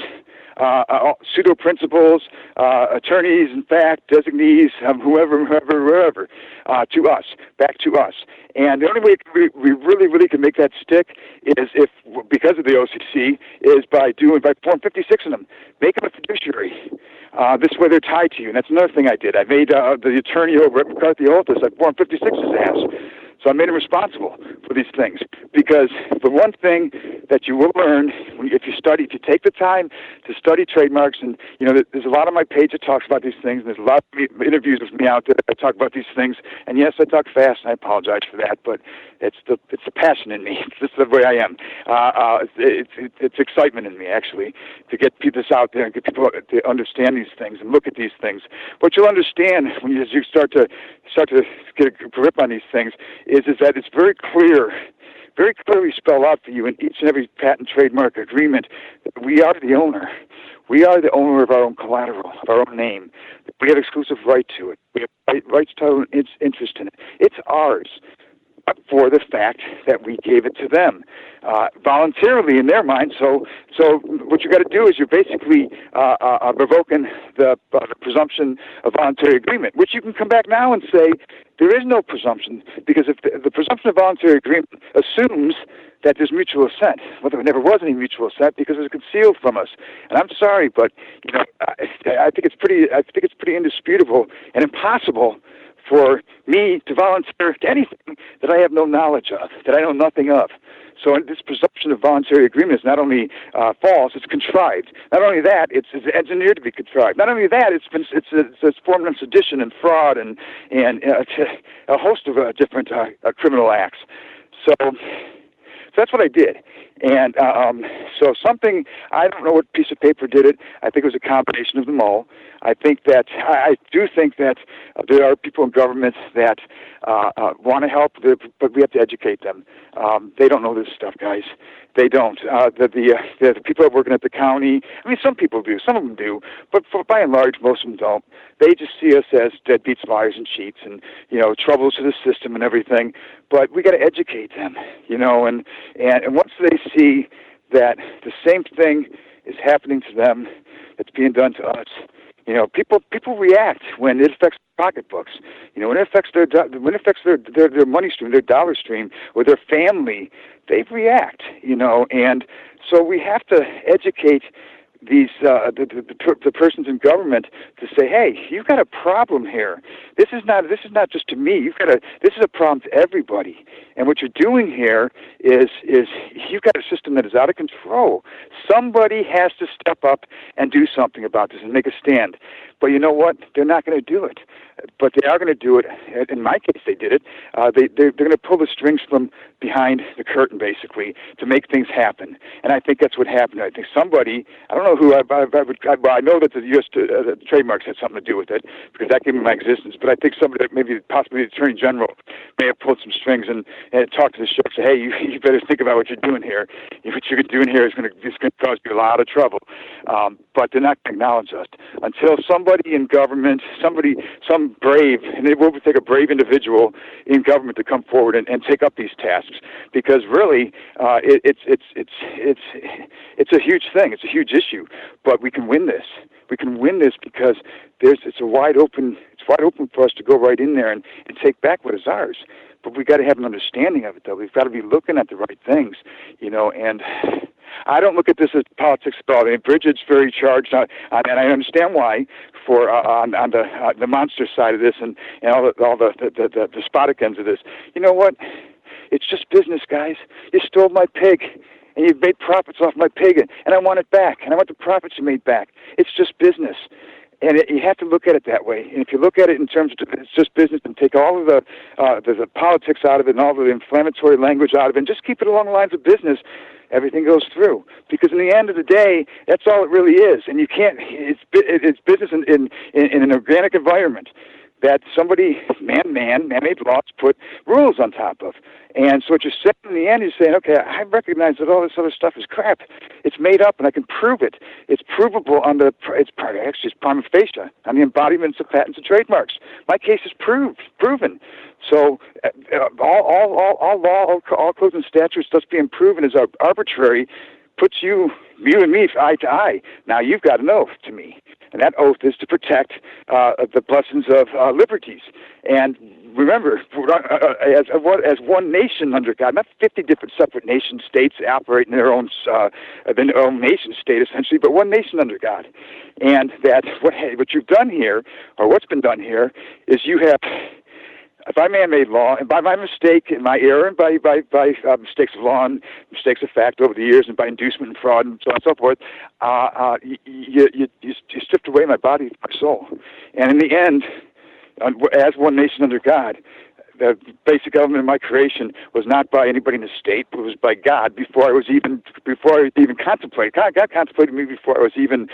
S4: pseudo principals, attorneys, in fact, designees, whoever, to us, back to us. And the only way we really can make that stick is because of the OCC, is by Form 56 in them. Make them a fiduciary. This way they're tied to you. And that's another thing I did. I made the attorney over at McCarthy Altus, I Form 56 his ass. So I made him responsible for these things, because the one thing that you will learn if you take the time to study trademarks, and there's a lot on my page that talks about these things, and there's a lot of interviews with me out there that talk about these things, and yes, I talk fast, and I apologize for that, but it's the passion in me. It's just the way I am. It's excitement in me, actually, to get this out there and get people to understand these things and look at these things. What you'll understand when you start to get a grip on these things is that it's very clearly spelled out for you in each and every patent trademark agreement that we are the owner. We are the owner of our own collateral, of our own name. We have exclusive right to it. We have rights, title, and interest in it. It's ours. but for the fact that we gave it to them voluntarily in their mind. So what you got to do is you're basically revoking the presumption of voluntary agreement, which you can come back now and say there is no presumption, because if the presumption of voluntary agreement assumes that there's mutual assent. Well, there never was any mutual assent because it was concealed from us. And I'm sorry, but I think it's pretty indisputable and impossible for me to volunteer to anything that I have no knowledge of, that I know nothing of. So this presumption of voluntary agreement is not only false, it's contrived. Not only that, it's engineered to be contrived. Not only that, it's formed on sedition and fraud and a host of different criminal acts. So that's what I did. And so something, I don't know what piece of paper did it. I think it was a combination of them all. I do think that there are people in government that want to help, but we have to educate them. They don't know this stuff, guys. They don't. The people that are working at the county, I mean, some people do, some of them do, but by and large, most of them don't. They just see us as deadbeats, liars, and cheats, and troubles to the system and everything. But we got to educate them, and once they see that the same thing is happening to them that's being done to us. People react when it affects their pocketbooks. When it affects their money stream, their dollar stream, or their family, they react. And so we have to educate these the persons in government to say, hey, you've got a problem here. This is not just to me. This is a problem to everybody. And what you're doing here is you've got a system that is out of control. Somebody has to step up and do something about this and make a stand. But you know what? They're not going to do it. But they are going to do it. In my case, they did it. They're going to pull the strings from behind the curtain, basically, to make things happen. And I think that's what happened. I think somebody, I don't know who, I know that the U.S. Trademarks had something to do with it, because that gave me my existence. But I think somebody, maybe possibly the Attorney General, may have pulled some strings and talked to the sheriff and say, hey, you better think about what you're doing here. What you're doing here is going to cause you a lot of trouble. But they're not going to acknowledge us until somebody in government, some brave, and it will take a brave individual in government to come forward and take up these tasks, because really it's a huge thing. It's a huge issue, but we can win this. We can win this because it's wide open for us to go right in there and take back what is ours. But we've got to have an understanding of it, though. We've got to be looking at the right things, and I don't look at this as politics at all. I mean, Bridget's very charged, and I understand why, for on the monster side of this and all the despotic ends of this. You know what? It's just business, guys. You stole my pig, and you made profits off my pig, and I want it back, and I want the profits you made back. It's just business. And you have to look at it that way. And if you look at it in terms of it's just business, and take all of the politics out of it and all of the inflammatory language out of it, and just keep it along the lines of business, everything goes through. Because in the end of the day, that's all it really is. And you can't. It's business in an organic environment that somebody, man-made laws put rules on top of. And so what you're saying in the end, you're saying, okay, I recognize that all this other stuff is crap. It's made up, and I can prove it. It's provable on it's prima facie, on the embodiments of patents and trademarks. My case is proven. So all law, all codes and statutes thus being proven is arbitrary, puts you and me eye to eye. Now you've got an oath to me, and that oath is to protect the blessings of liberties. And remember, as one nation under God, not 50 different separate nation states operating their own nation state essentially, but one nation under God. And that what you've done here, or what's been done here, is you have, by man-made law, and by my mistake, and my error, and by mistakes of law and mistakes of fact over the years, and by inducement and fraud and so on and so forth, you stripped away my body, my soul. And in the end, as one nation under God, the basic element of my creation was not by anybody in the state, but it was by God before I even contemplated. God contemplated me before I was even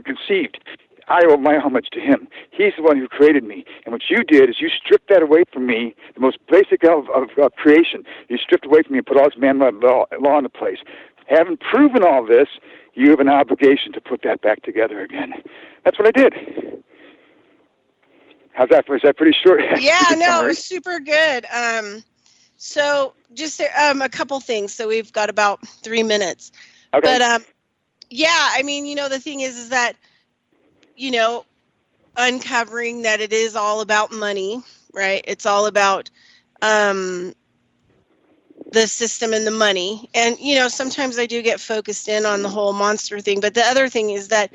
S4: conceived. I owe my homage to him. He's the one who created me. And what you did is you stripped that away from me, the most basic of creation. You stripped away from me and put all this man-made law into place. Having proven all this, you have an obligation to put that back together again. That's what I did. How's that? Was that pretty short?
S2: Yeah, no, it was super good. So just a couple things. So we've got about 3 minutes.
S4: Okay.
S2: But yeah, I mean, the thing is that, uncovering that it is all about money, right? It's all about the system and the money. And, sometimes I do get focused in on the whole monster thing. But the other thing is that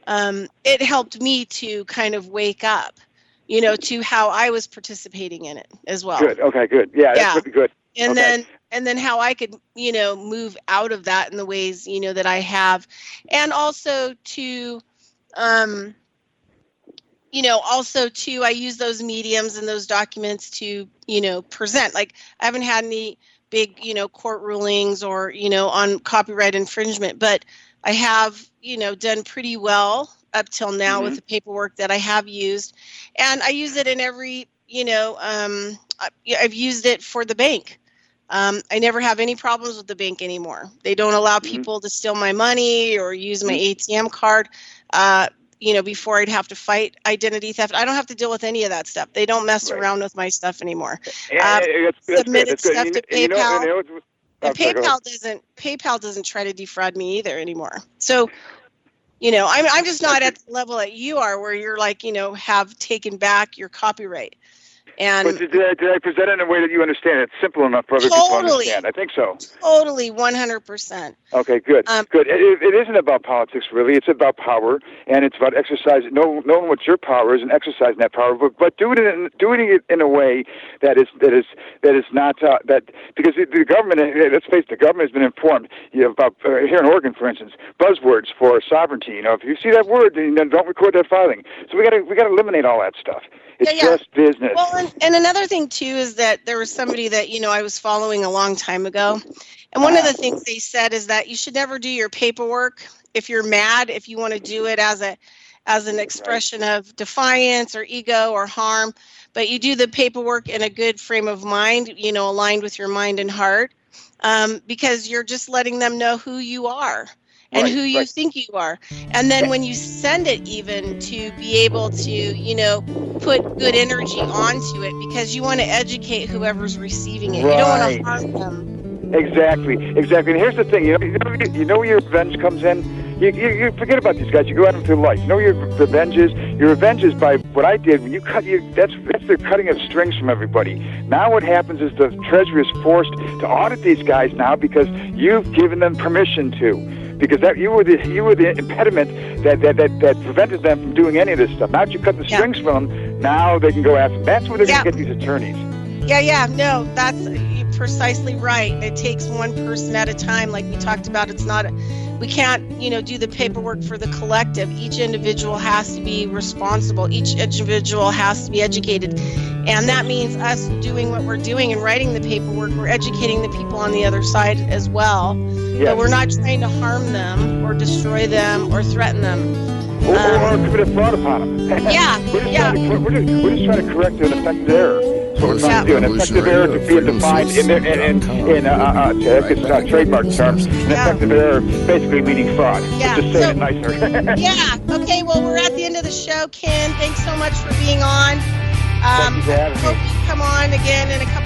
S2: it helped me to kind of wake up, to how I was participating in it as well.
S4: Good. Okay, good. Yeah, that's pretty good.
S2: And then how I could, move out of that in the ways, that I have. And also to, I use those mediums and those documents to, present. Like, I haven't had any big, court rulings or, on copyright infringement, but I have, done pretty well up till now with the paperwork that I have used. And I use it in every, I've used it for the bank. I never have any problems with the bank anymore. They don't allow people to steal my money or use my ATM card. Before I'd have to fight identity theft. I don't have to deal with any of that stuff. They don't mess around with my stuff anymore. Submitted stuff to PayPal. And PayPal doesn't try to defraud me either anymore. So, I'm just not at the level that you are, where you're like, have taken back your copyright. And
S4: but did I present it in a way that you understand? It's simple enough for other people to understand. I think so.
S2: Totally, 100%.
S4: Okay, good. Good. It isn't about politics, really. It's about power, and it's about exercising, knowing what your power is and exercising that power. But doing it in a way that is not that, because the government. Let's face it, the government has been informed. About here in Oregon, for instance, buzzwords for sovereignty. If you see that word, then don't record that filing. So we got to eliminate all that stuff. It's just business.
S2: Well, and another thing, too, is that there was somebody that, I was following a long time ago. And one of the things they said is that you should never do your paperwork if you're mad, if you want to do it as an expression of defiance or ego or harm. But you do the paperwork in a good frame of mind, aligned with your mind and heart, because you're just letting them know who you are. And who you think you are. And then when you send it, even to be able to, put good energy onto it, because you want to educate whoever's receiving it. You don't want to harm them.
S4: Exactly. And here's the thing, you know where your revenge comes in? You forget about these guys. You go out into life. You know what your revenge is? Your revenge is by what I did. When you cut, that's the cutting of strings from everybody. Now what happens is the Treasury is forced to audit these guys now because you've given them permission to. Because you were the impediment that prevented them from doing any of this stuff. Now that you cut the strings from them, now they can go after them. That's where they're going to get these attorneys.
S2: No, that's precisely right. It takes one person at a time, like we talked about. We can't, do the paperwork for the collective. Each individual has to be responsible. Each individual has to be educated. And that means us doing what we're doing and writing the paperwork. We're educating the people on the other side as well. Yes. But we're not trying to harm them or destroy them or threaten them.
S4: Or commit a fraud upon them. We're just trying to correct an effective error. So we're trying to do an effective error to be defined in trademark terms. An effective error basically meaning fraud. Just say it nicer.
S2: Okay, well, we're at the end of the show, Ken. Thanks so much for being on.
S4: Thank you for having me.
S2: Hope you come on again in a couple